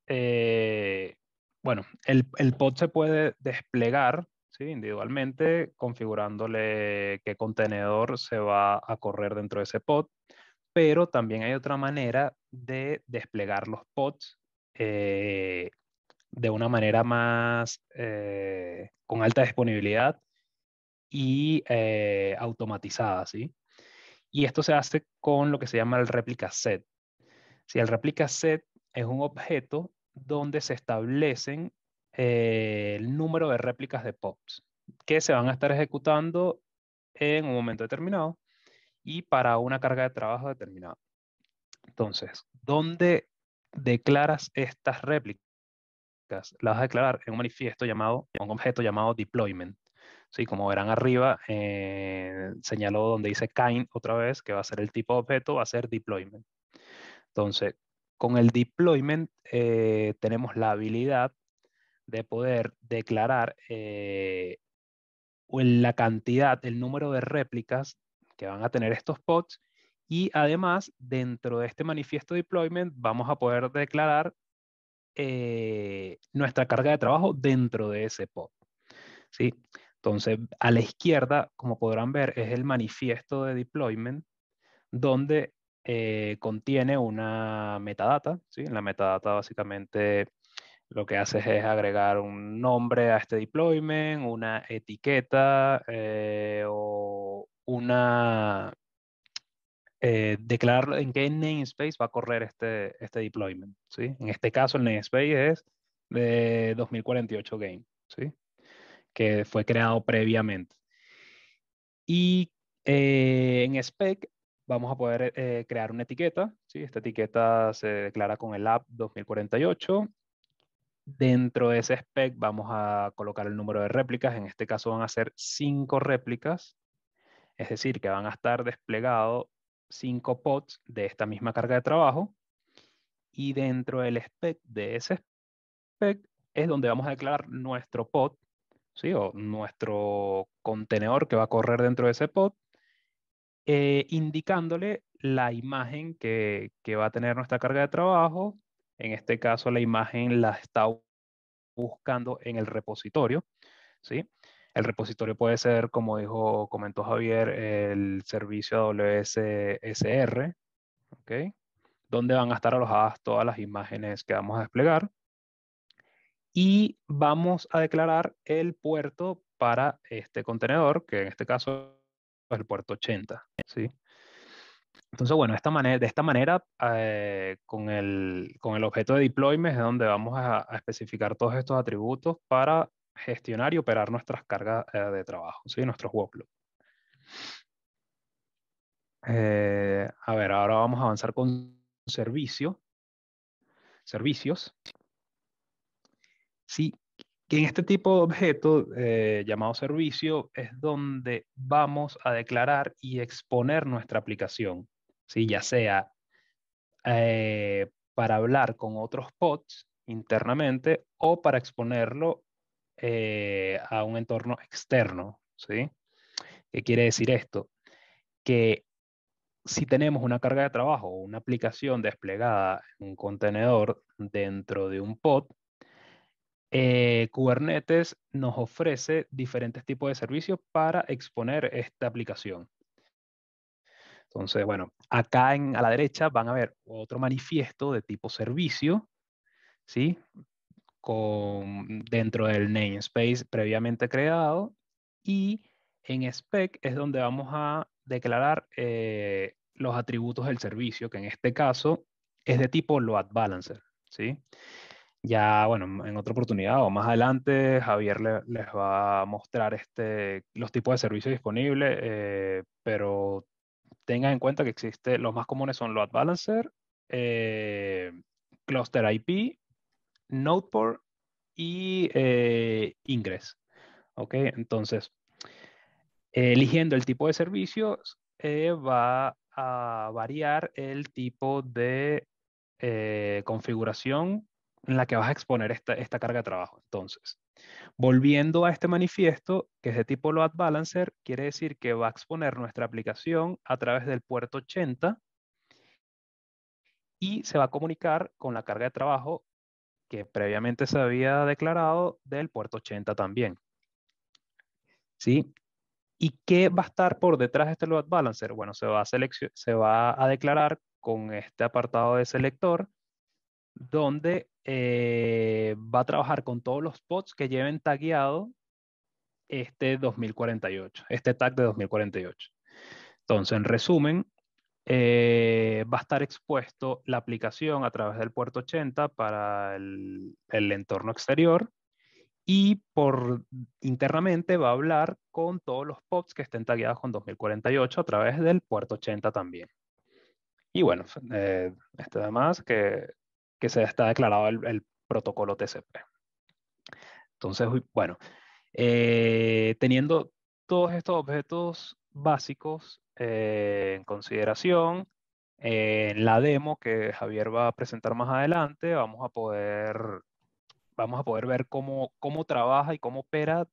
[SPEAKER 4] bueno, el pod se puede desplegar, ¿sí? Individualmente, configurándole qué contenedor se va a correr dentro de ese pod, pero también hay otra manera de desplegar los pods de una manera más con alta disponibilidad y automatizada, ¿sí? Y esto se hace con lo que se llama el replica set. Si el replica set es un objeto donde se establecen el número de réplicas de pods que se van a estar ejecutando en un momento determinado y para una carga de trabajo determinada. Entonces, ¿dónde declaras estas réplicas? Las vas a declarar en un manifiesto llamado, un objeto llamado deployment. Sí, como verán arriba, señaló donde dice kind otra vez, que va a ser el tipo de objeto, va a ser deployment. Entonces, con el deployment tenemos la habilidad de poder declarar la cantidad, el número de réplicas que van a tener estos pods y además dentro de este manifiesto deployment vamos a poder declarar nuestra carga de trabajo dentro de ese pod. ¿Sí? Entonces, a la izquierda, como podrán ver, es el manifiesto de deployment donde contiene una metadata, ¿sí? En la metadata básicamente lo que haces es agregar un nombre a este deployment, una etiqueta o una... declarar en qué namespace va a correr este deployment, ¿sí? En este caso el namespace es de 2048 Game, ¿sí? Que fue creado previamente. Y en spec vamos a poder crear una etiqueta, ¿sí? Esta etiqueta se declara con el app 2048. Dentro de ese spec vamos a colocar el número de réplicas. En este caso van a ser 5 réplicas. Es decir, que van a estar desplegados 5 pods de esta misma carga de trabajo. Y dentro del spec de ese spec es donde vamos a declarar nuestro pod, ¿sí? O nuestro contenedor que va a correr dentro de ese pod. Indicándole la imagen que va a tener nuestra carga de trabajo. En este caso, la imagen la está buscando en el repositorio, ¿sí? El repositorio puede ser, como comentó Javier, el servicio AWS SR, ¿ok? Donde van a estar alojadas todas las imágenes que vamos a desplegar. Y vamos a declarar el puerto para este contenedor, que en este caso es el puerto 80, ¿sí? Entonces, bueno, de esta manera, con el objeto de deployment es donde vamos a especificar todos estos atributos para gestionar y operar nuestras cargas de trabajo, ¿sí? Nuestros workloads. A ver, ahora vamos a avanzar con servicios. Sí, que en este tipo de objeto llamado servicio es donde vamos a declarar y exponer nuestra aplicación, ¿sí? Ya sea para hablar con otros pods internamente o para exponerlo a un entorno externo, ¿sí? ¿Qué quiere decir esto? Que si tenemos una carga de trabajo o una aplicación desplegada en un contenedor dentro de un pod, Kubernetes nos ofrece diferentes tipos de servicios para exponer esta aplicación. Entonces, bueno, acá a la derecha van a ver otro manifiesto de tipo servicio, ¿sí? Dentro del namespace previamente creado, y en spec es donde vamos a declarar los atributos del servicio, que en este caso es de tipo load balancer, ¿sí? Ya, bueno, en otra oportunidad o más adelante, Javier les va a mostrar los tipos de servicios disponibles, pero tengan en cuenta que los más comunes son load balancer, cluster IP, node port y ingress. ¿Ok? Entonces, eligiendo el tipo de servicios, va a variar el tipo de configuración en la que vas a exponer esta carga de trabajo. Entonces, volviendo a este manifiesto, que es de tipo load balancer, quiere decir que va a exponer nuestra aplicación a través del puerto 80 y se va a comunicar con la carga de trabajo que previamente se había declarado del puerto 80 también. ¿Sí? ¿Y qué va a estar por detrás de este load balancer? Bueno, se va a declarar con este apartado de selector, donde va a trabajar con todos los pods que lleven tagueado este 2048, este tag de 2048. Entonces, en resumen, va a estar expuesto la aplicación a través del puerto 80 para el entorno exterior, y internamente va a hablar con todos los pods que estén tagueados con 2048 a través del puerto 80 también. Y bueno, además que se está declarado el protocolo TCP. Entonces, bueno, teniendo todos estos objetos básicos en consideración, en la demo que Javier va a presentar más adelante, vamos a poder ver cómo trabaja y cómo opera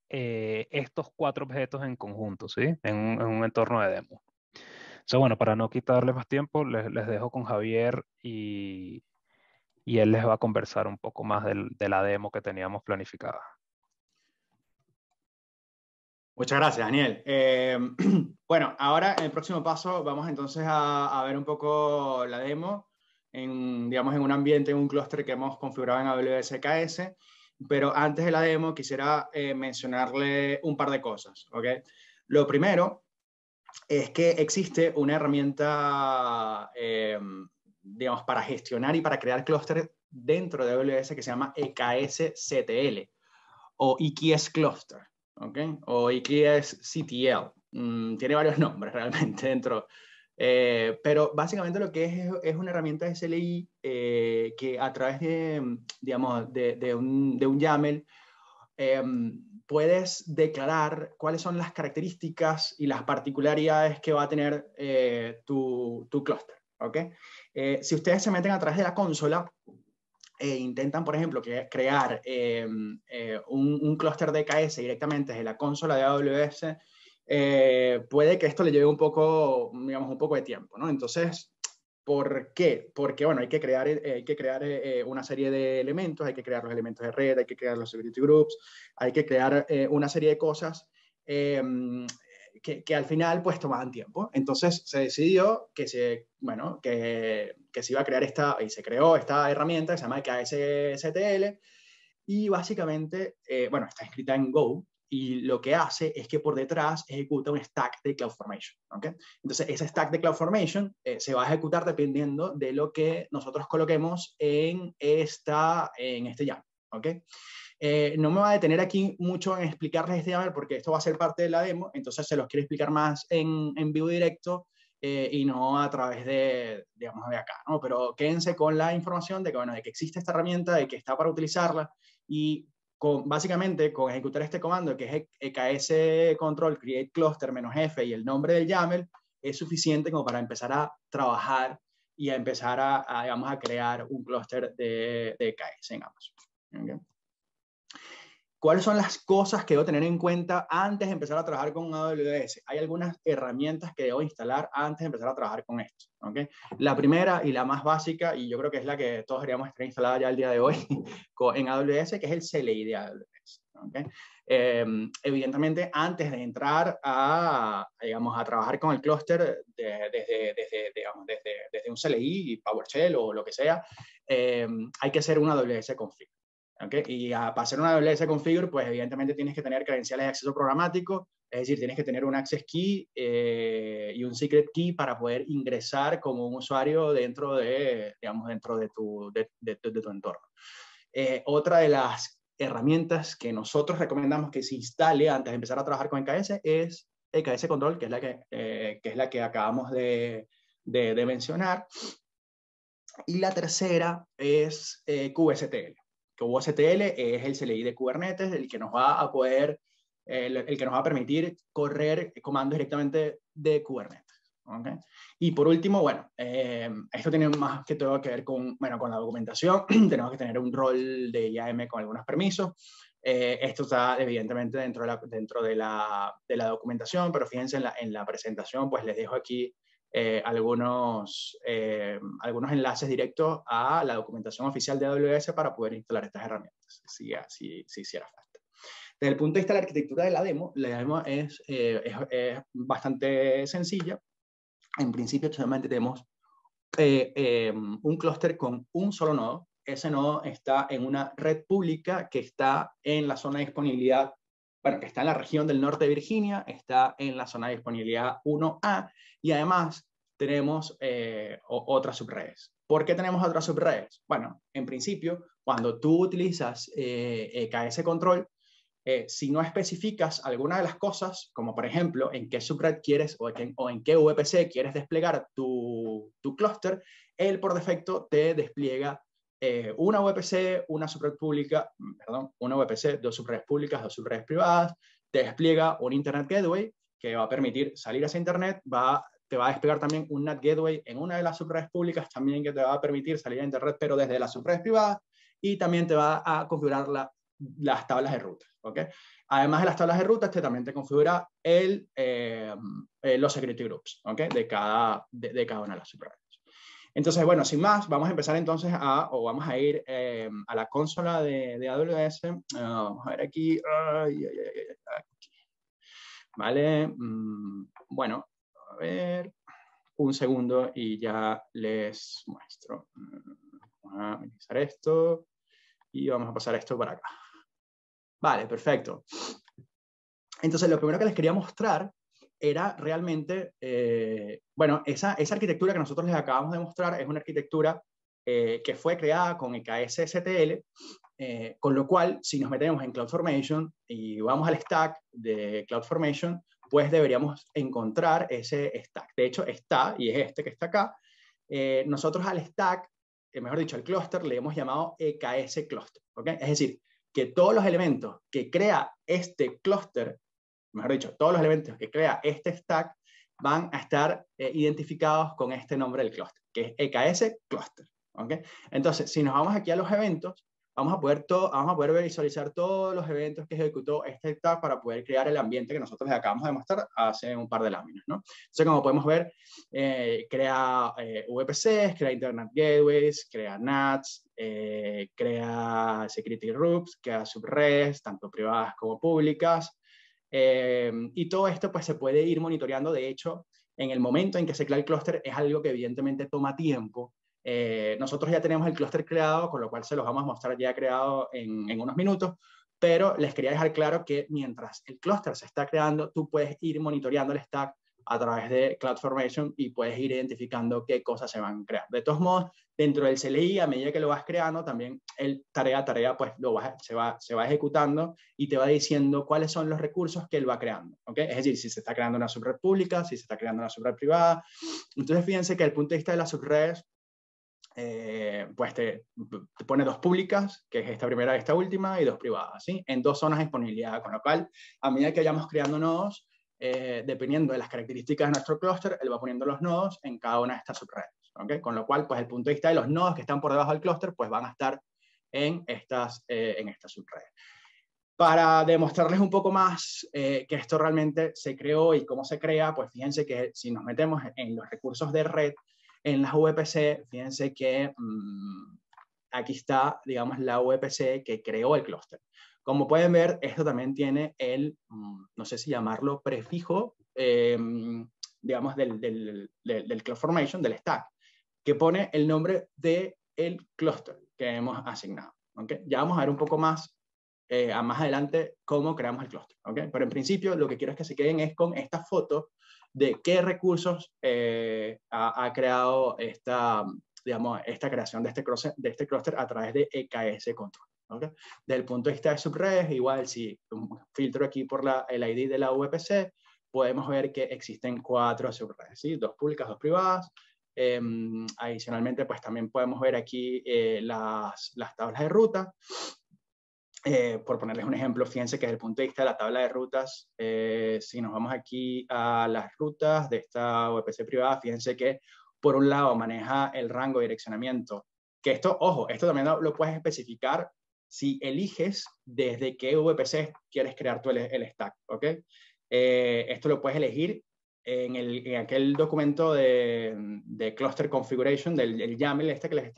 [SPEAKER 4] estos 4 objetos en conjunto, ¿sí? En un entorno de demo. Entonces, bueno, para no quitarles más tiempo, les dejo con Javier y él les va a conversar un poco más de la demo que teníamos planificada.
[SPEAKER 2] Muchas gracias, Daniel. Bueno, ahora en el próximo paso vamos entonces a ver un poco la demo digamos, en un ambiente, en un clúster que hemos configurado en AWS KS. Pero antes de la demo quisiera mencionarle un par de cosas, ¿ok? Lo primero es que existe una herramienta, digamos, para gestionar y para crear clústeres dentro de AWS que se llama EKS-CTL o EKS Cluster, ¿ok? O EKS-CTL. Tiene varios nombres realmente dentro. Pero básicamente lo que es una herramienta de SLI que a través de, digamos, de un YAML puedes declarar cuáles son las características y las particularidades que va a tener tu clúster, ¿ok? Si ustedes se meten a través de la consola intentan, por ejemplo, crear un clúster de EKS directamente desde la consola de AWS, puede que esto le lleve un poco, digamos, un poco de tiempo, ¿no? Entonces, ¿por qué? Porque, bueno, hay que crear una serie de elementos, hay que crear los elementos de red, hay que crear los security groups, hay que crear una serie de cosas que al final pues tomaban tiempo. Entonces se decidió que se iba a crear y se creó esta herramienta que se llama KSCTL y básicamente, está escrita en Go y lo que hace es que por detrás ejecuta un stack de CloudFormation, ¿ok? Entonces ese stack de CloudFormation se va a ejecutar dependiendo de lo que nosotros coloquemos en este YAML, ¿ok? No me voy a detener aquí mucho en explicarles este YAML porque esto va a ser parte de la demo, entonces se los quiero explicar más en vivo directo y no a través digamos, de acá, ¿no? Pero quédense con la información de que existe esta herramienta, de que está para utilizarla y básicamente con ejecutar este comando que es EKS control create cluster -f y el nombre del YAML es suficiente como para empezar a trabajar y a empezar digamos, a crear un clúster de EKS en Amazon. ¿Okay? ¿Cuáles son las cosas que debo tener en cuenta antes de empezar a trabajar con AWS? Hay algunas herramientas que debo instalar antes de empezar a trabajar con esto. ¿Okay? La primera y la más básica, y yo creo que es la que todos deberíamos estar instalada ya el día de hoy en AWS, que es el CLI de AWS. ¿Okay? Evidentemente, antes de entrar digamos, a trabajar con el clúster desde un CLI, PowerShell o lo que sea, hay que hacer una AWS config. ¿Okay? Y para hacer una AWS config, pues evidentemente tienes que tener credenciales de acceso programático, es decir, tienes que tener un access key y un secret key para poder ingresar como un usuario dentro de, digamos, dentro de tu entorno. Otra de las herramientas que nosotros recomendamos que se instale antes de empezar a trabajar con EKS es EKS Control, que es la que acabamos de mencionar. Y la tercera es kubectl. kubectl es el CLI de Kubernetes, el que nos va a poder, el que nos va a permitir correr comandos directamente de Kubernetes. ¿Okay? Y por último, bueno, esto tiene más que todo que ver con, bueno, con la documentación. Tenemos que tener un rol de IAM con algunos permisos. Esto está evidentemente dentro de la documentación, pero fíjense en la presentación, pues les dejo aquí algunos enlaces directos a la documentación oficial de AWS para poder instalar estas herramientas, si hiciera falta. Desde el punto de vista de la arquitectura de la demo es bastante sencilla. En principio, solamente tenemos un clúster con un solo nodo. Ese nodo está en una red pública que está en la zona de disponibilidad, bueno, que está en la región del norte de Virginia, está en la zona de disponibilidad 1A, y además tenemos otras subredes. ¿Por qué tenemos otras subredes? Bueno, en principio, cuando tú utilizas EKS Control, si no especificas alguna de las cosas, como por ejemplo en qué subred quieres o en qué VPC quieres desplegar tu clúster, él por defecto te despliega una VPC, una subred pública, perdón, una VPC, dos subredes públicas, dos subredes privadas, te despliega un Internet Gateway que va a permitir salir a ese Internet, te va a desplegar también un NAT Gateway en una de las subredes públicas también que te va a permitir salir a Internet, pero desde las subredes privadas, y también te va a configurar las tablas de ruta. ¿Okay? Además de las tablas de ruta, también te configura los security groups, ¿okay? de cada una de las subredes. Entonces, bueno, sin más, vamos a empezar entonces vamos a ir a la consola de AWS. Vamos a ver aquí. Aquí. Vale. Bueno, a ver. Un segundo y ya les muestro. Vamos a minimizar esto y vamos a pasar esto para acá. Vale, perfecto. Entonces, lo primero que les quería mostrar era realmente, bueno, esa arquitectura que nosotros les acabamos de mostrar es una arquitectura que fue creada con EKS-STL, con lo cual, si nos metemos en CloudFormation y vamos al stack de CloudFormation, pues deberíamos encontrar ese stack. De hecho, está, y es este que está acá. Nosotros al stack, mejor dicho, al clúster, le hemos llamado EKS Cluster. ¿Okay? Es decir, que todos los elementos que crea este clúster, mejor dicho, todos los elementos que crea este stack van a estar identificados con este nombre del clúster, que es EKS Cluster. ¿Okay? Entonces, si nos vamos aquí a los eventos, vamos a poder visualizar todos los eventos que ejecutó este stack para poder crear el ambiente que nosotros les acabamos de mostrar hace un par de láminas, ¿no? Entonces, como podemos ver, crea VPCs, crea Internet Gateways, crea NATs, crea Security Groups, crea subredes, tanto privadas como públicas, y todo esto pues se puede ir monitoreando. De hecho, en el momento en que se crea el clúster es algo que evidentemente toma tiempo. Nosotros ya tenemos el clúster creado, con lo cual se los vamos a mostrar ya creado en unos minutos, pero les quería dejar claro que mientras el clúster se está creando, tú puedes ir monitoreando el stack a través de CloudFormation y puedes ir identificando qué cosas se van a crear. De todos modos, dentro del CLI, a medida que lo vas creando, también el tarea pues se va ejecutando y te va diciendo cuáles son los recursos que él va creando. ¿Okay? Es decir, si se está creando una subred pública, si se está creando una subred privada. Entonces, fíjense que desde el punto de vista de las subredes, pues te pone dos públicas, que es esta primera y esta última, y dos privadas, ¿sí? En dos zonas de disponibilidad, con lo cual, a medida que vayamos creando nodos, dependiendo de las características de nuestro clúster, él va poniendo los nodos en cada una de estas subredes, ¿okay? Con lo cual, pues, el punto de vista de los nodos que están por debajo del clúster, pues van a estar en estas subredes. Para demostrarles un poco más que esto realmente se creó y cómo se crea, pues fíjense que si nos metemos en los recursos de red, en las VPC, fíjense que aquí está, digamos, la VPC que creó el clúster. Como pueden ver, esto también tiene el, no sé si llamarlo prefijo, digamos, del CloudFormation, del stack, que pone el nombre del clúster que hemos asignado. ¿Okay? Ya vamos a ver un poco más, más adelante, cómo creamos el clúster. ¿Okay? Pero en principio, lo que quiero es que se queden es con esta foto de qué recursos ha creado digamos, esta creación de este clúster a través de EKS Control. ¿Okay? Desde el punto de vista de subredes, igual si filtro aquí por el ID de la VPC, podemos ver que existen 4 subredes, ¿sí? 2 públicas, 2 privadas. Adicionalmente, pues también podemos ver aquí las tablas de ruta. Por ponerles un ejemplo, fíjense que desde el punto de vista de la tabla de rutas, si nos vamos aquí a las rutas de esta VPC privada, fíjense que por un lado maneja el rango de direccionamiento, que esto, ojo, esto también lo puedes especificar si eliges desde qué VPC quieres crear tú el stack, ¿ok? Esto lo puedes elegir en aquel documento de cluster configuration, del YAML este que les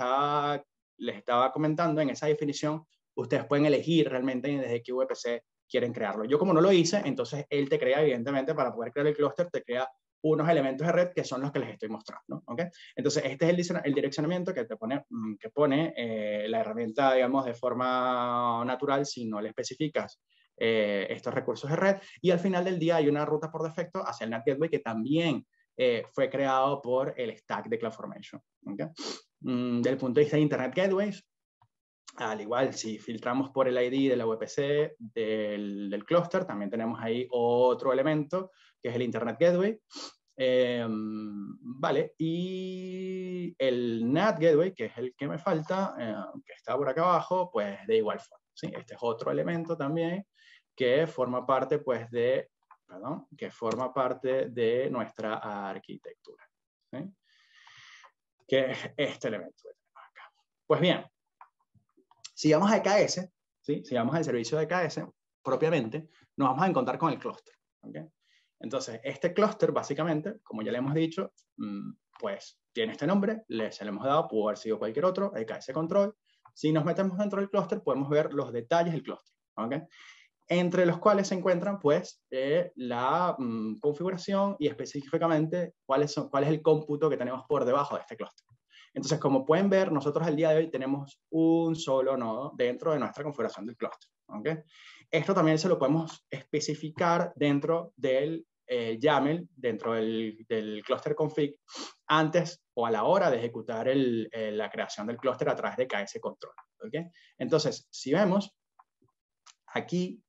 [SPEAKER 2] estaba comentando, en esa definición, ustedes pueden elegir realmente desde qué VPC quieren crearlo. Yo como no lo hice, entonces él te crea, evidentemente, para poder crear el clúster, te crea unos elementos de red que son los que les estoy mostrando, ¿okay? Entonces, este es el direccionamiento que pone la herramienta, digamos, de forma natural si no le especificas estos recursos de red. Y al final del día hay una ruta por defecto hacia el NAT Gateway que también fue creado por el stack de CloudFormation. ¿Okay? Del punto de vista de Internet Gateways, al igual, si filtramos por el ID de la VPC del clúster, también tenemos ahí otro elemento, que es el Internet Gateway. Vale, y el NAT Gateway, que es el que me falta, que está por acá abajo, pues de igual forma. ¿Sí? Este es otro elemento también que forma parte, pues, que forma parte de nuestra arquitectura. ¿Sí? Que es este elemento que tenemos acá. Pues bien, si vamos a EKS, ¿sí? Si vamos al servicio de EKS propiamente, nos vamos a encontrar con el clúster. ¿Okay? Entonces, este clúster, básicamente, como ya le hemos dicho, pues tiene este nombre, se le hemos dado, pudo haber sido cualquier otro, EKS Control. Si nos metemos dentro del clúster, podemos ver los detalles del clúster. ¿Okay? Entre los cuales se encuentran, pues, la configuración y específicamente cuál es el cómputo que tenemos por debajo de este clúster. Entonces, como pueden ver, nosotros al día de hoy tenemos un solo nodo dentro de nuestra configuración del clúster. ¿Okay? Esto también se lo podemos especificar dentro del YAML, dentro del cluster config, antes o a la hora de ejecutar la creación del clúster a través de EKS Control. ¿Okay? Entonces, si vemos, aquí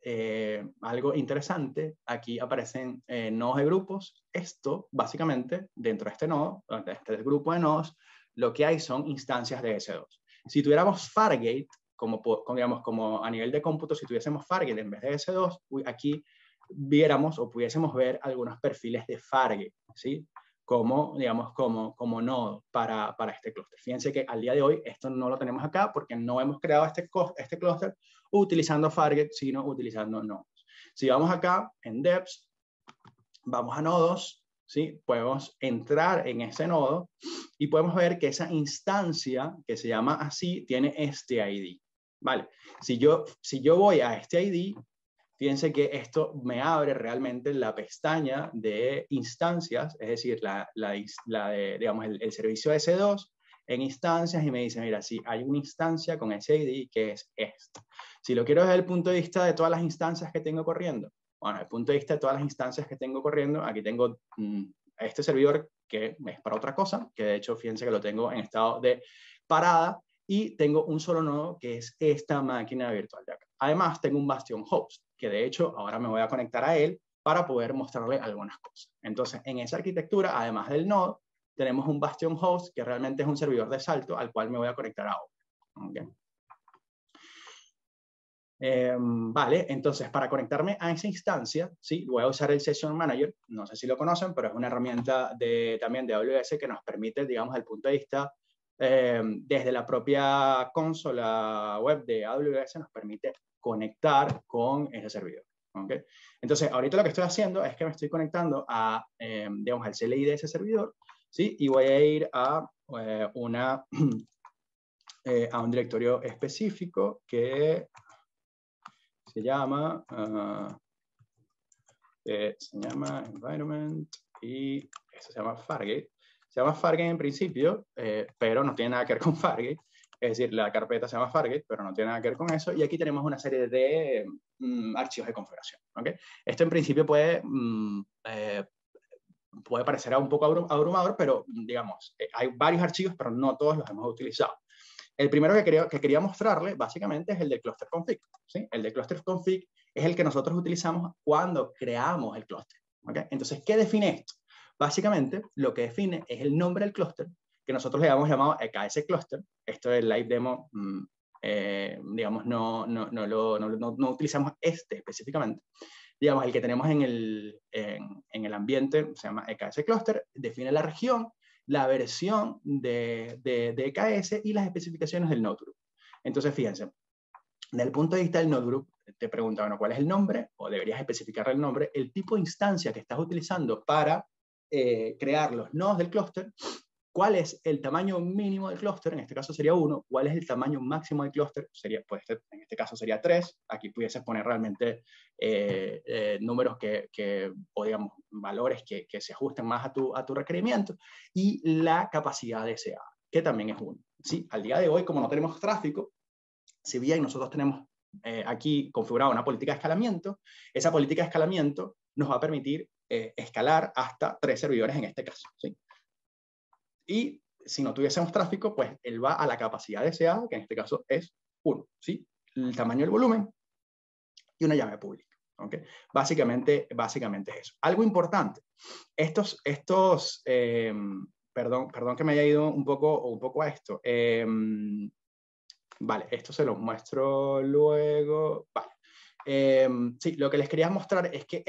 [SPEAKER 2] algo interesante, aquí aparecen nodos de grupos. Esto, básicamente, dentro de este nodo, de este grupo de nodos, lo que hay son instancias de S2. Si tuviéramos Fargate, digamos, como a nivel de cómputo, si tuviésemos Fargate en vez de S2, aquí viéramos o pudiésemos ver algunos perfiles de Fargate, ¿sí? Digamos, como nodo para este clúster. Fíjense que al día de hoy esto no lo tenemos acá porque no hemos creado este clúster utilizando Fargate, sino utilizando nodos. Si vamos acá en Devs, vamos a nodos, ¿sí? Podemos entrar en ese nodo y podemos ver que esa instancia, que se llama así, tiene este ID. ¿Vale? Si yo voy a este ID, fíjense que esto me abre realmente la pestaña de instancias, es decir, digamos, el servicio S2 en instancias y me dice, mira, si hay una instancia con ese ID que es esta. Si lo quiero desde el punto de vista de todas las instancias que tengo corriendo, bueno, desde el punto de vista de todas las instancias que tengo corriendo, aquí tengo este servidor que es para otra cosa, que de hecho fíjense que lo tengo en estado de parada y tengo un solo nodo que es esta máquina virtual de acá. Además tengo un Bastion host, que de hecho ahora me voy a conectar a él para poder mostrarle algunas cosas. Entonces en esa arquitectura, además del nodo, tenemos un Bastion host que realmente es un servidor de salto al cual me voy a conectar ahora. ¿Okay? Vale, entonces para conectarme a esa instancia, ¿sí? Voy a usar el Session Manager, no sé si lo conocen, pero es una herramienta también de AWS que nos permite, digamos, desde el punto de vista, desde la propia consola web de AWS, nos permite conectar con ese servidor. ¿Okay? Entonces, ahorita lo que estoy haciendo es que me estoy conectando a, digamos, al CLI de ese servidor, ¿sí? Y voy a ir a una a un directorio específico que se llama environment, y eso se llama Fargate. Se llama Fargate en principio, pero no tiene nada que ver con Fargate. Es decir, la carpeta se llama Fargate, pero no tiene nada que ver con eso. Y aquí tenemos una serie de archivos de configuración. ¿Okay? Esto en principio puede parecer un poco abrumador, pero digamos, hay varios archivos, pero no todos los hemos utilizado. El primero que quería mostrarle, básicamente, es el de cluster config. ¿Sí? El de cluster config es el que nosotros utilizamos cuando creamos el clúster. ¿Okay? Entonces, ¿qué define esto? Básicamente, lo que define es el nombre del clúster, que nosotros le hemos llamado EKS cluster. Esto es live demo, digamos, no utilizamos este específicamente. Digamos, el que tenemos en el ambiente se llama EKS cluster, define la región, la versión de EKS y las especificaciones del nodegroup. Entonces, fíjense, desde el punto de vista del nodegroup, te pregunta, bueno, ¿cuál es el nombre? O deberías especificar el nombre, el tipo de instancia que estás utilizando para crear los nodos del clúster, cuál es el tamaño mínimo del clúster, en este caso sería 1, cuál es el tamaño máximo del clúster, sería, pues, en este caso sería 3, aquí pudieses poner realmente números o digamos, valores que se ajusten más a tu requerimiento, y la capacidad de SA, que también es 1. ¿Sí? Al día de hoy, como no tenemos tráfico, si bien nosotros tenemos aquí configurada una política de escalamiento, esa política de escalamiento nos va a permitir escalar hasta 3 servidores en este caso. ¿Sí? Y si no tuviésemos tráfico, pues él va a la capacidad deseada, que en este caso es 1, ¿sí? El tamaño del volumen y una llave pública. ¿Okay? Básicamente es eso. Algo importante, perdón que me haya ido un poco a esto. Vale, esto se los muestro luego. Vale. Sí, lo que les quería mostrar es que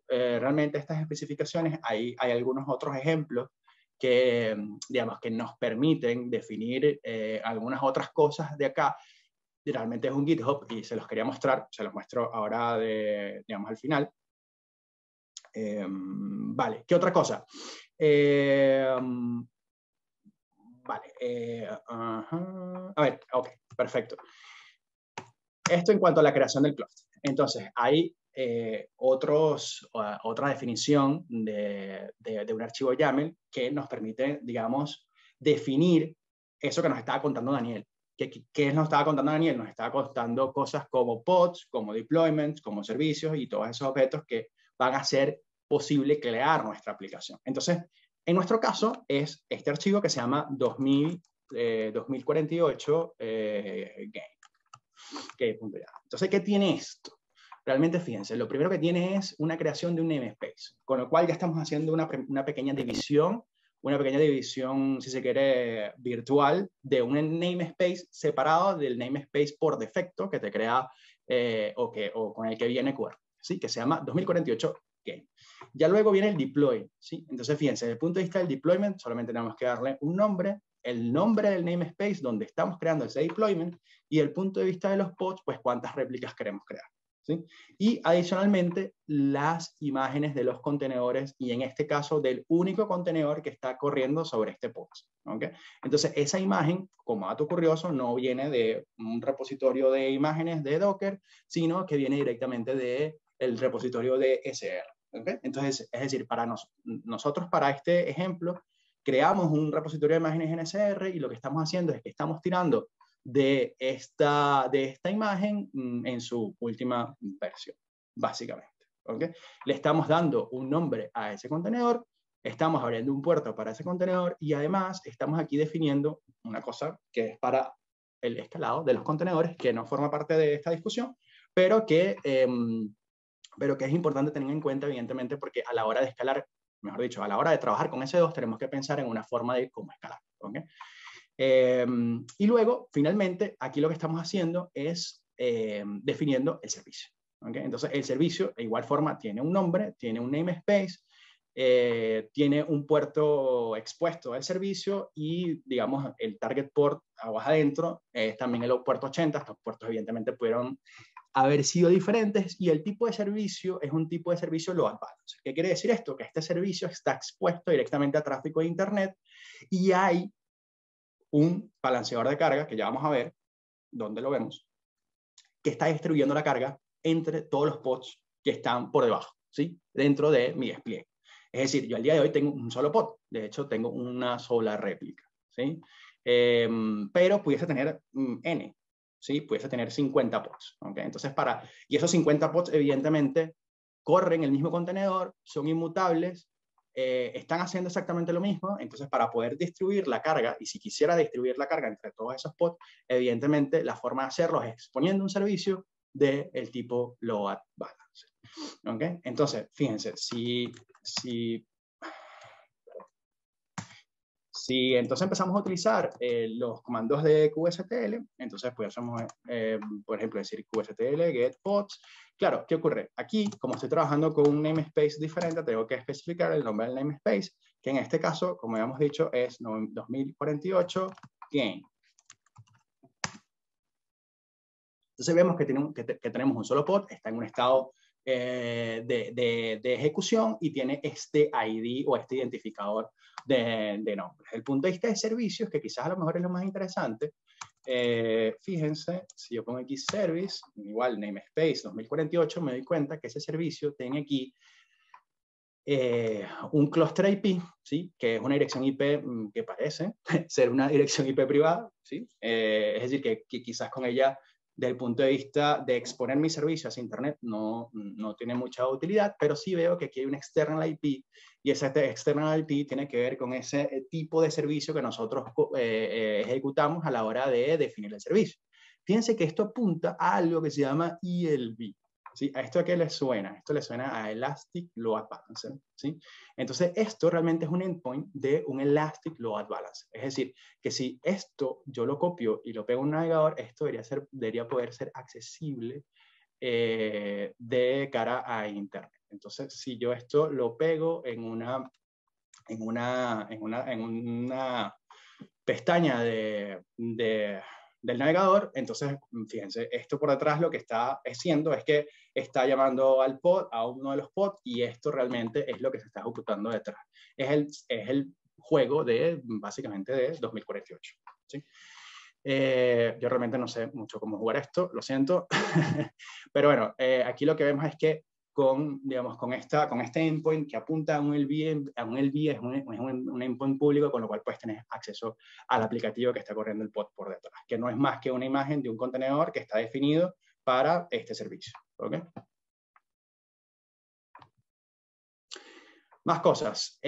[SPEAKER 2] realmente estas especificaciones, hay algunos otros ejemplos que, digamos, que nos permiten definir algunas otras cosas de acá. Realmente es un GitHub y se los quería mostrar, se los muestro ahora, digamos, al final. Vale, ¿qué otra cosa? Vale, a ver, ok, perfecto. Esto en cuanto a la creación del clúster. Entonces, hay otra definición de un archivo YAML que nos permite, digamos, definir eso que nos estaba contando Daniel. ¿Qué nos estaba contando Daniel? Nos estaba contando cosas como pods, como deployments, como servicios y todos esos objetos que van a hacer posible crear nuestra aplicación. Entonces, en nuestro caso es este archivo que se llama 2048 game. Entonces, ¿qué tiene esto? Realmente, fíjense, lo primero que tiene es una creación de un namespace, con lo cual ya estamos haciendo una pequeña división, si se quiere, virtual, de un namespace separado del namespace por defecto que te crea o con el que viene QR, ¿sí? Que se llama 2048 game. Ya luego viene el deploy, ¿sí? Entonces, fíjense, desde el punto de vista del deployment, solamente tenemos que darle un nombre, el nombre del namespace donde estamos creando ese deployment, y el punto de vista de los pods, pues cuántas réplicas queremos crear. ¿Sí? Y adicionalmente las imágenes de los contenedores, y en este caso del único contenedor que está corriendo sobre este pod. ¿Okay? Entonces esa imagen, como dato curioso, no viene de un repositorio de imágenes de Docker, sino que viene directamente del repositorio de SR. ¿Okay? Entonces, es decir, para nosotros, para este ejemplo, creamos un repositorio de imágenes en SR, y lo que estamos haciendo es que estamos tirando de esta imagen en su última versión, básicamente. ¿Okay? Le estamos dando un nombre a ese contenedor, estamos abriendo un puerto para ese contenedor, y además estamos aquí definiendo una cosa que es para el escalado de los contenedores, que no forma parte de esta discusión, pero que es importante tener en cuenta, evidentemente, porque a la hora de escalar, mejor dicho, a la hora de trabajar con S2, tenemos que pensar en una forma de cómo escalar. ¿Okay? Y luego, finalmente, aquí lo que estamos haciendo es definiendo el servicio. ¿Okay? Entonces, el servicio, de igual forma, tiene un nombre, tiene un namespace, tiene un puerto expuesto al servicio, y, digamos, el target port abajo adentro es también el puerto 80. Estos puertos, evidentemente, pudieron haber sido diferentes, y el tipo de servicio es un tipo de servicio load balance. ¿Qué quiere decir esto? Que este servicio está expuesto directamente a tráfico de Internet, y hay un balanceador de carga, que ya vamos a ver dónde lo vemos, que está distribuyendo la carga entre todos los pods que están por debajo, ¿sí? Dentro de mi despliegue. Es decir, yo al día de hoy tengo un solo pod, de hecho tengo una sola réplica, ¿sí? Pero pudiese tener N, ¿sí? Pudiese tener 50 pods, ¿ok? Entonces, y esos 50 pods, evidentemente, corren el mismo contenedor, son inmutables, están haciendo exactamente lo mismo. Entonces, para poder distribuir la carga, y si quisiera distribuir la carga entre todos esos pods, evidentemente la forma de hacerlo es exponiendo un servicio del tipo load balance. ¿Okay? Entonces, fíjense, si entonces empezamos a utilizar los comandos de QSTL, entonces pues hacemos, por ejemplo, decir QSTL, get pods. Claro, ¿qué ocurre? Aquí, como estoy trabajando con un namespace diferente, tengo que especificar el nombre del namespace, que en este caso, como habíamos dicho, es 2048 game. Entonces vemos que tenemos un solo pod, está en un estado de ejecución y tiene este ID o este identificador de nombre. Desde el punto de vista de servicios, que quizás a lo mejor es lo más interesante, fíjense, si yo pongo aquí service, igual namespace 2048, me doy cuenta que ese servicio tiene aquí un cluster IP, ¿sí? Que es una dirección IP que parece ser una dirección IP privada, ¿sí? Es decir, que quizás con ella, desde el punto de vista de exponer mi servicio hacia Internet, no tiene mucha utilidad, pero sí veo que aquí hay un external IP, y ese external IP tiene que ver con ese tipo de servicio que nosotros ejecutamos a la hora de definir el servicio. Fíjense que esto apunta a algo que se llama ELB. ¿Sí? ¿A esto a qué le suena? Esto le suena a Elastic Load Balancer, ¿sí? Entonces, esto realmente es un endpoint de un Elastic Load Balancer. Es decir, que si esto yo lo copio y lo pego en un navegador, esto debería poder ser accesible de cara a Internet. Entonces, si yo esto lo pego en una pestaña del navegador, entonces, fíjense, esto por detrás lo que está haciendo es que está llamando al pod, a uno de los pods, y esto realmente es lo que se está ejecutando detrás. Es el juego básicamente de 2048. ¿Sí? Yo realmente no sé mucho cómo jugar esto, lo siento, pero bueno, aquí lo que vemos es que con este endpoint que apunta a un LB, es un endpoint público, con lo cual puedes tener acceso al aplicativo que está corriendo el pod por detrás, que no es más que una imagen de un contenedor que está definido para este servicio. ¿Okay? Más cosas.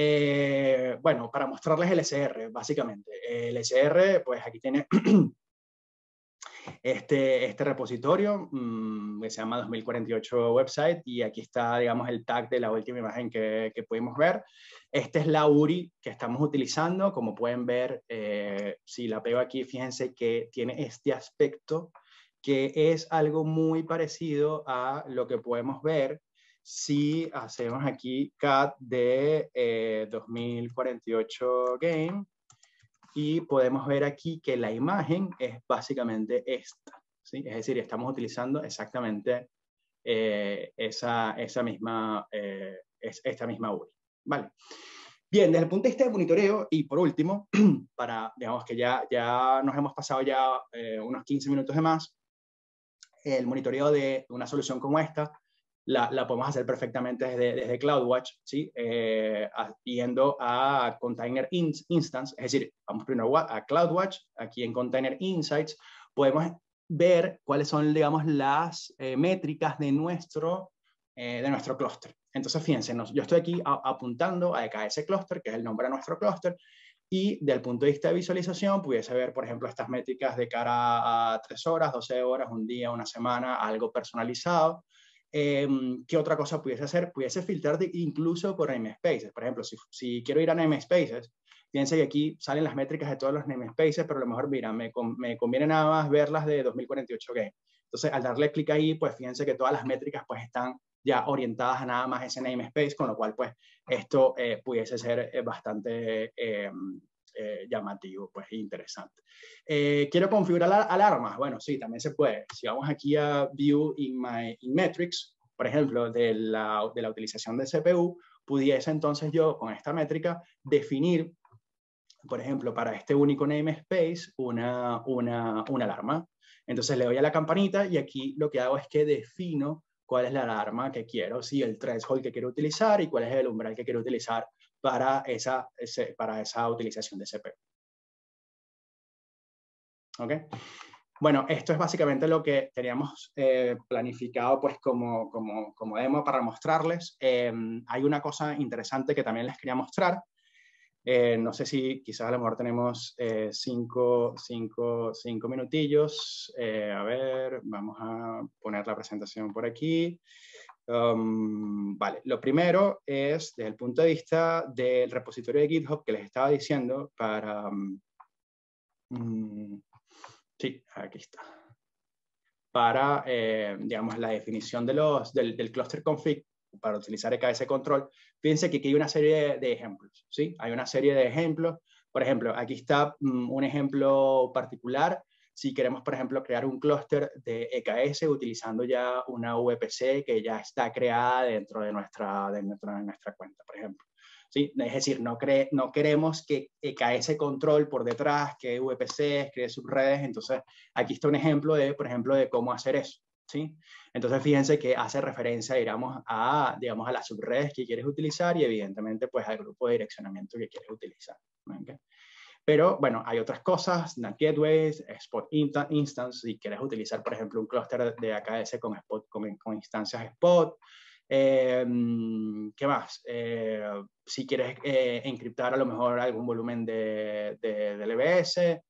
[SPEAKER 2] Bueno, para mostrarles el SR, básicamente. El SR, pues aquí tiene este repositorio que se llama 2048 website, y aquí está, digamos, el tag de la última imagen que pudimos ver. Esta es la URI que estamos utilizando. Como pueden ver, si la pego aquí, fíjense que tiene este aspecto, que es algo muy parecido a lo que podemos ver si hacemos aquí cat de 2048 game, y podemos ver aquí que la imagen es básicamente esta, ¿sí? Es decir, estamos utilizando exactamente esta misma URI, ¿vale? Bien, desde el punto de vista de monitoreo, y por último, digamos que ya nos hemos pasado ya unos 15 minutos de más, el monitoreo de una solución como esta la podemos hacer perfectamente desde CloudWatch, ¿sí? Yendo a Container Instance, es decir, vamos primero a CloudWatch, aquí en Container Insights, podemos ver cuáles son, digamos, las métricas de nuestro clúster. Entonces, fíjense, yo estoy aquí apuntando a ese clúster, que es el nombre de nuestro clúster, y desde el punto de vista de visualización, pudiese ver, por ejemplo, estas métricas de cara a 3 horas, 12 horas, un día, una semana, algo personalizado. ¿Qué otra cosa pudiese hacer? Pudiese filtrar incluso por namespaces. Por ejemplo, si quiero ir a namespaces, fíjense que aquí salen las métricas de todos los namespaces, pero a lo mejor, mira, me conviene nada más verlas de 2048 game. Entonces, al darle clic ahí, pues fíjense que todas las métricas pues están ya orientadas a nada más ese namespace, con lo cual pues esto pudiese ser bastante llamativo, pues interesante. ¿Quiero configurar alarmas? Bueno, sí, también se puede. Si vamos aquí a View in Metrics, por ejemplo, de la utilización de CPU, pudiese entonces yo con esta métrica definir por ejemplo, para este único namespace, una alarma. Entonces le doy a la campanita y aquí lo que hago es que defino cuál es la alarma que quiero, ¿sí? El threshold que quiero utilizar y cuál es el umbral que quiero utilizar para esa utilización de CPU. ¿Ok? Bueno, esto es básicamente lo que teníamos planificado pues como demo para mostrarles. Hay una cosa interesante que también les quería mostrar. No sé si quizás a lo mejor tenemos 5 minutillos. A ver, vamos a poner la presentación por aquí. Vale, lo primero es desde el punto de vista del repositorio de GitHub que les estaba diciendo para... sí, aquí está. Para, digamos, la definición de del cluster config para utilizar EKS control. Fíjense que aquí hay una serie de ejemplos, ¿sí? Hay una serie de ejemplos. Por ejemplo, aquí está un ejemplo particular. Si queremos, por ejemplo, crear un clúster de EKS utilizando ya una VPC que ya está creada dentro de nuestra cuenta, por ejemplo. ¿Sí? Es decir, no queremos que EKS control por detrás, que VPCs, cree subredes. Entonces, aquí está un ejemplo por ejemplo, de cómo hacer eso. ¿Sí? Entonces, fíjense que hace referencia, digamos, a las subredes que quieres utilizar y, evidentemente, pues, al grupo de direccionamiento que quieres utilizar. ¿Okay? Pero, bueno, hay otras cosas, NAT Gateways, Spot Instance, si quieres utilizar, por ejemplo, un clúster de AKS con instancias Spot. ¿Qué más? Si quieres encriptar a lo mejor algún volumen de LBS,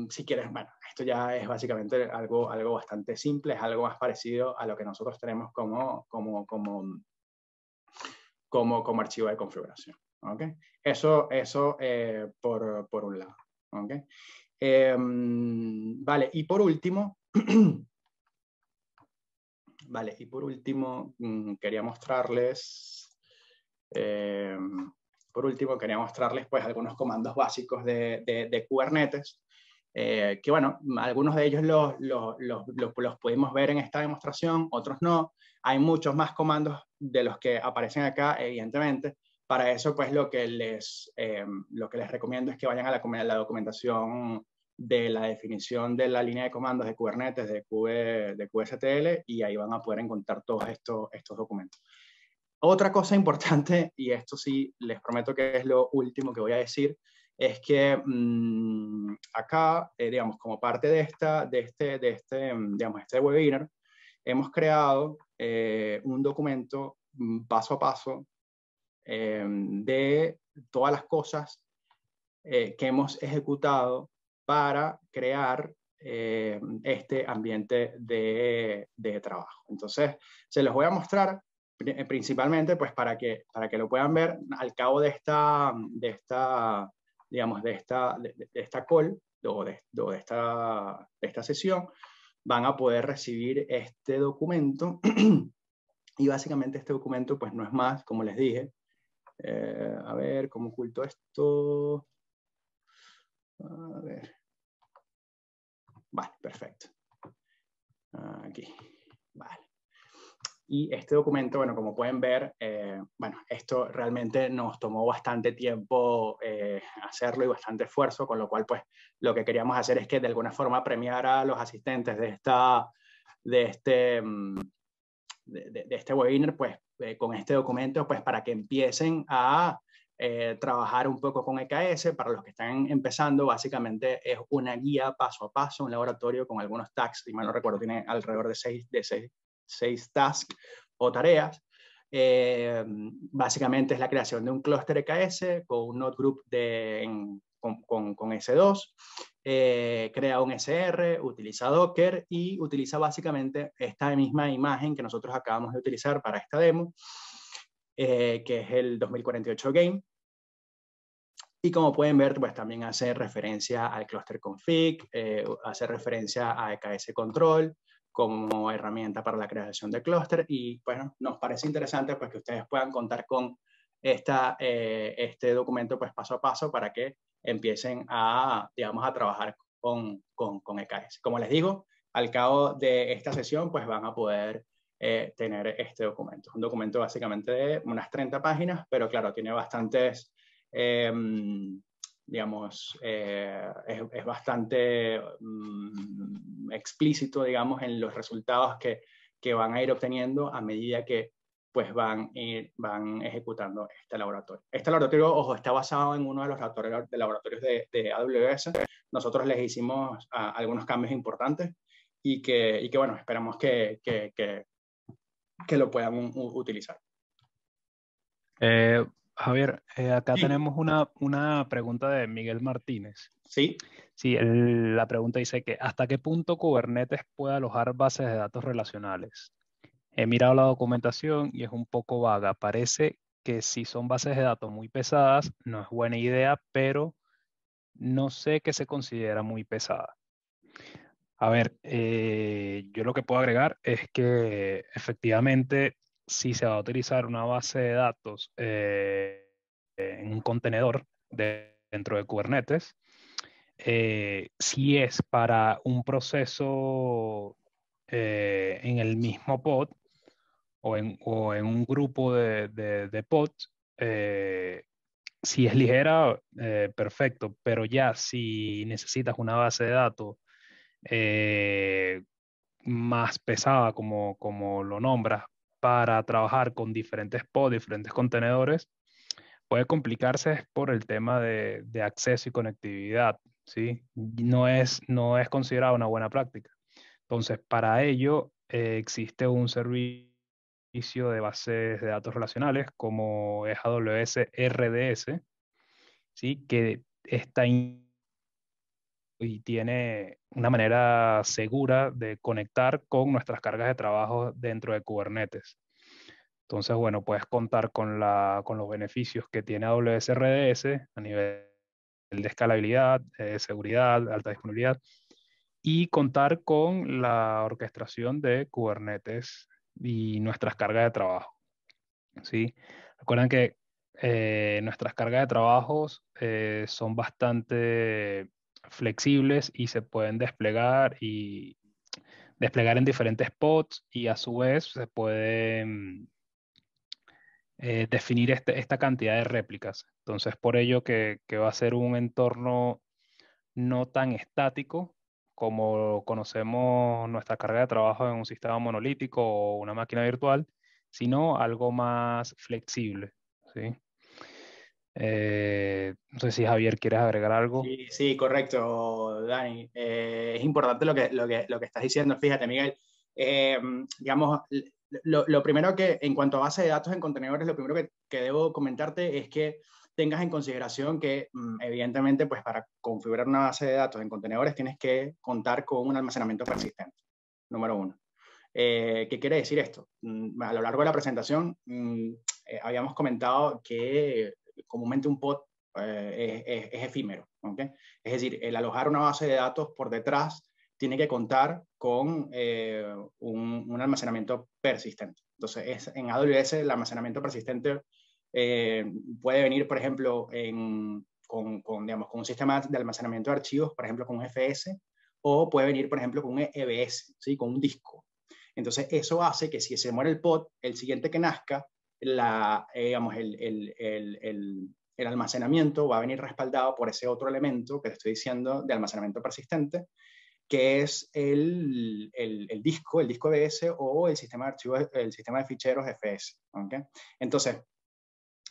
[SPEAKER 2] si quieres, bueno, esto ya es básicamente algo bastante simple, es algo más parecido a lo que nosotros tenemos como archivo de configuración. ¿Okay? Eso por un lado. ¿Okay? Vale, y por último, quería mostrarles, pues algunos comandos básicos de Kubernetes, que bueno, algunos de ellos los pudimos ver en esta demostración, otros no. Hay muchos más comandos de los que aparecen acá, evidentemente. Para eso, pues lo que les recomiendo es que vayan a la documentación de la definición de la línea de comandos de Kubernetes, de kubectl, y ahí van a poder encontrar todos estos documentos. Otra cosa importante, y esto sí les prometo que es lo último que voy a decir, es que acá, digamos, como parte de este webinar, hemos creado un documento paso a paso de todas las cosas que hemos ejecutado para crear este ambiente de trabajo. Entonces, se los voy a mostrar principalmente pues para que lo puedan ver al cabo de esta call o de esta sesión. Van a poder recibir este documento y básicamente este documento pues no es más, como les dije, a ver, ¿cómo oculto esto? A ver. Vale, perfecto. Aquí. Vale. Y este documento, bueno, como pueden ver, bueno, esto realmente nos tomó bastante tiempo hacerlo y bastante esfuerzo, con lo cual, pues, lo que queríamos hacer es que de alguna forma premiar a los asistentes de este webinar, pues, con este documento, pues, para que empiecen a trabajar un poco con EKS. Para los que están empezando, básicamente es una guía paso a paso, un laboratorio con algunos tags, si mal no recuerdo, tiene alrededor de seis tasks o tareas. Básicamente es la creación de un clúster EKS con un node group con S2, crea un SR, utiliza Docker y utiliza básicamente esta misma imagen que nosotros acabamos de utilizar para esta demo, que es el 2048 Game. Y como pueden ver, pues también hace referencia al cluster config, hace referencia a EKS control como herramienta para la creación de clúster. Y bueno, nos parece interesante pues que ustedes puedan contar con este documento pues paso a paso para que empiecen digamos, a trabajar con EKS. Como les digo, al cabo de esta sesión pues van a poder tener este documento. Es un documento básicamente de unas 30 páginas, pero claro, tiene bastantes digamos, es bastante explícito, digamos, en los resultados que van a ir obteniendo a medida que pues van ejecutando este laboratorio. Este laboratorio, ojo, está basado en uno de los laboratorios de AWS. Nosotros les hicimos algunos cambios importantes y que bueno, esperamos que lo puedan utilizar.
[SPEAKER 4] Javier, acá
[SPEAKER 2] Sí.
[SPEAKER 4] tenemos una pregunta de Miguel Martínez.
[SPEAKER 2] Sí.
[SPEAKER 4] Sí, la pregunta dice que ¿hasta qué punto Kubernetes puede alojar bases de datos relacionales? He mirado la documentación y es un poco vaga. Parece que si son bases de datos muy pesadas, no es buena idea, pero no sé qué se considera muy pesada. A ver, yo lo que puedo agregar es que efectivamente, si se va a utilizar una base de datos en un contenedor dentro de Kubernetes, si es para un proceso en el mismo pod o en un grupo de pods, si es ligera, perfecto, pero ya si necesitas una base de datos más pesada, como lo nombras, para trabajar con diferentes pods, diferentes contenedores, puede complicarse por el tema de acceso y conectividad, ¿sí? No es considerada una buena práctica. Entonces, para ello existe un servicio de bases de datos relacionales como es AWS RDS, ¿sí? Que está y tiene una manera segura de conectar con nuestras cargas de trabajo dentro de Kubernetes. Entonces, bueno, puedes contar con los beneficios que tiene AWS RDS a nivel de escalabilidad, seguridad, alta disponibilidad, y contar con la orquestación de Kubernetes y nuestras cargas de trabajo, ¿sí? Recuerden que nuestras cargas de trabajos son bastante flexibles y se pueden desplegar en diferentes pods, y a su vez se pueden definir esta cantidad de réplicas. Entonces, por ello que va a ser un entorno no tan estático como conocemos nuestra carga de trabajo en un sistema monolítico o una máquina virtual, sino algo más flexible, ¿sí? No sé si Javier quieres agregar algo.
[SPEAKER 2] Sí, sí, correcto, Dani. Es importante lo que estás diciendo. Fíjate, Miguel, digamos, lo primero que, en cuanto a base de datos en contenedores, lo primero que debo comentarte es que tengas en consideración que, evidentemente, pues para configurar una base de datos en contenedores tienes que contar con un almacenamiento persistente, número uno. ¿Qué quiere decir esto? A lo largo de la presentación habíamos comentado que comúnmente un pod es efímero, ¿okay? Es decir, el alojar una base de datos por detrás tiene que contar con un almacenamiento persistente. Entonces, en AWS el almacenamiento persistente puede venir, por ejemplo, digamos, con un sistema de almacenamiento de archivos, por ejemplo, con un FS, o puede venir, por ejemplo, con un EBS, ¿sí? Con un disco. Entonces, eso hace que si se muere el pod, el siguiente que nazca, digamos, el almacenamiento va a venir respaldado por ese otro elemento que te estoy diciendo de almacenamiento persistente, que es el disco EBS o el sistema de archivos, el sistema de ficheros FS. ¿Okay? Entonces,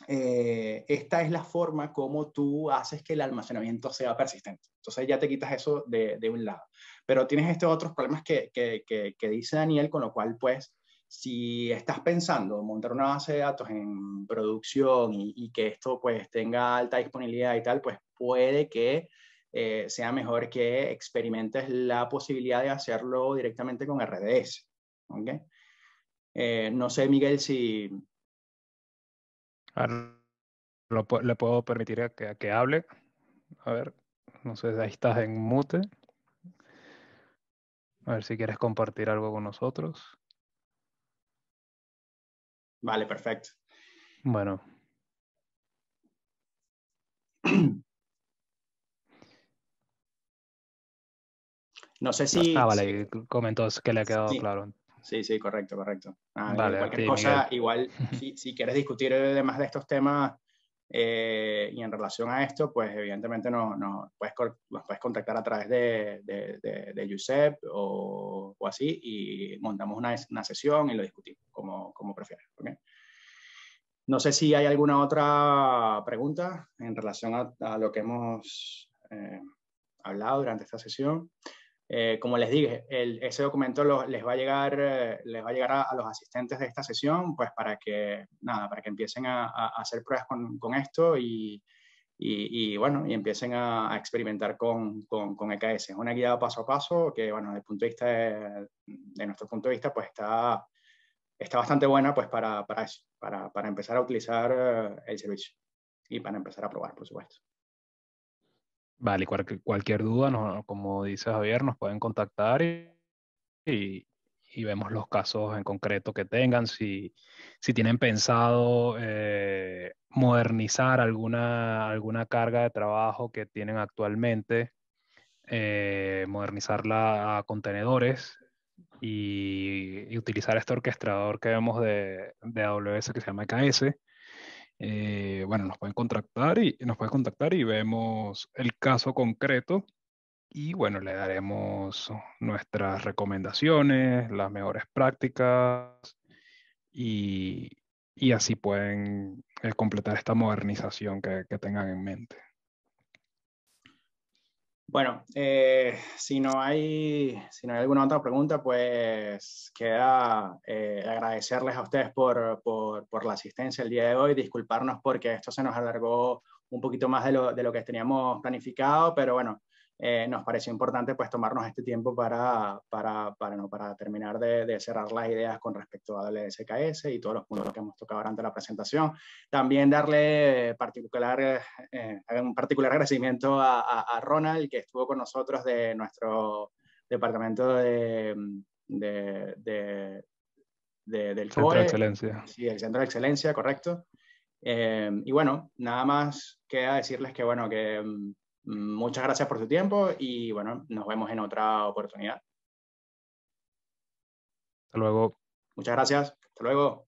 [SPEAKER 2] esta es la forma como tú haces que el almacenamiento sea persistente. Entonces ya te quitas eso de un lado. Pero tienes estos otros problemas que dice Daniel, con lo cual, pues, si estás pensando montar una base de datos en producción y que esto, pues, tenga alta disponibilidad y tal, pues puede que sea mejor que experimentes la posibilidad de hacerlo directamente con RDS. ¿Okay? No sé, Miguel, si...
[SPEAKER 4] Le puedo permitir a que hable. A ver, no sé, ahí estás en mute. A ver si quieres compartir algo con nosotros.
[SPEAKER 2] Vale, perfecto.
[SPEAKER 4] Bueno.
[SPEAKER 2] No sé si...
[SPEAKER 4] Vale, comentó que le ha quedado
[SPEAKER 2] sí,
[SPEAKER 4] claro.
[SPEAKER 2] sí, sí, correcto, correcto.
[SPEAKER 4] Vale,
[SPEAKER 2] Cualquier
[SPEAKER 4] sí,
[SPEAKER 2] cosa,
[SPEAKER 4] Miguel.
[SPEAKER 2] igual, si quieres discutir además de estos temas, Y en relación a esto, pues evidentemente nos puedes contactar a través de Giuseppe o así, y montamos una sesión y lo discutimos como prefieras. ¿Okay? No sé si hay alguna otra pregunta en relación a lo que hemos hablado durante esta sesión. Como les dije, ese documento les va a llegar a los asistentes de esta sesión, pues para que empiecen a hacer pruebas con esto y empiecen a experimentar con EKS. Es una guía paso a paso que, bueno, desde el punto de vista de nuestro punto de vista, pues está bastante buena, pues para eso, para empezar a utilizar el servicio y para empezar a probar, por supuesto.
[SPEAKER 4] Vale, cualquier duda, como dice Javier, nos pueden contactar y vemos los casos en concreto que tengan, si tienen pensado modernizar alguna carga de trabajo que tienen actualmente, modernizarla a contenedores y utilizar este orquestador que vemos de AWS que se llama EKS. Bueno, nos pueden contactar y vemos el caso concreto y bueno, le daremos nuestras recomendaciones, las mejores prácticas y, y así pueden completar esta modernización que tengan en mente.
[SPEAKER 2] Bueno, si no hay alguna otra pregunta, pues queda agradecerles a ustedes por la asistencia el día de hoy, disculparnos porque esto se nos alargó un poquito más de lo que teníamos planificado, pero bueno, nos pareció importante pues tomarnos este tiempo para terminar de cerrar las ideas con respecto a AWS y todos los puntos que hemos tocado durante la presentación. También darle un particular agradecimiento a Ronald, que estuvo con nosotros de nuestro departamento del
[SPEAKER 4] Centro de
[SPEAKER 2] COE.
[SPEAKER 4] Excelencia.
[SPEAKER 2] Sí, el Centro de Excelencia, correcto. Y bueno, nada más queda decirles que, bueno, que muchas gracias por su tiempo y bueno, nos vemos en otra oportunidad.
[SPEAKER 4] Hasta luego.
[SPEAKER 2] Muchas gracias. Hasta luego.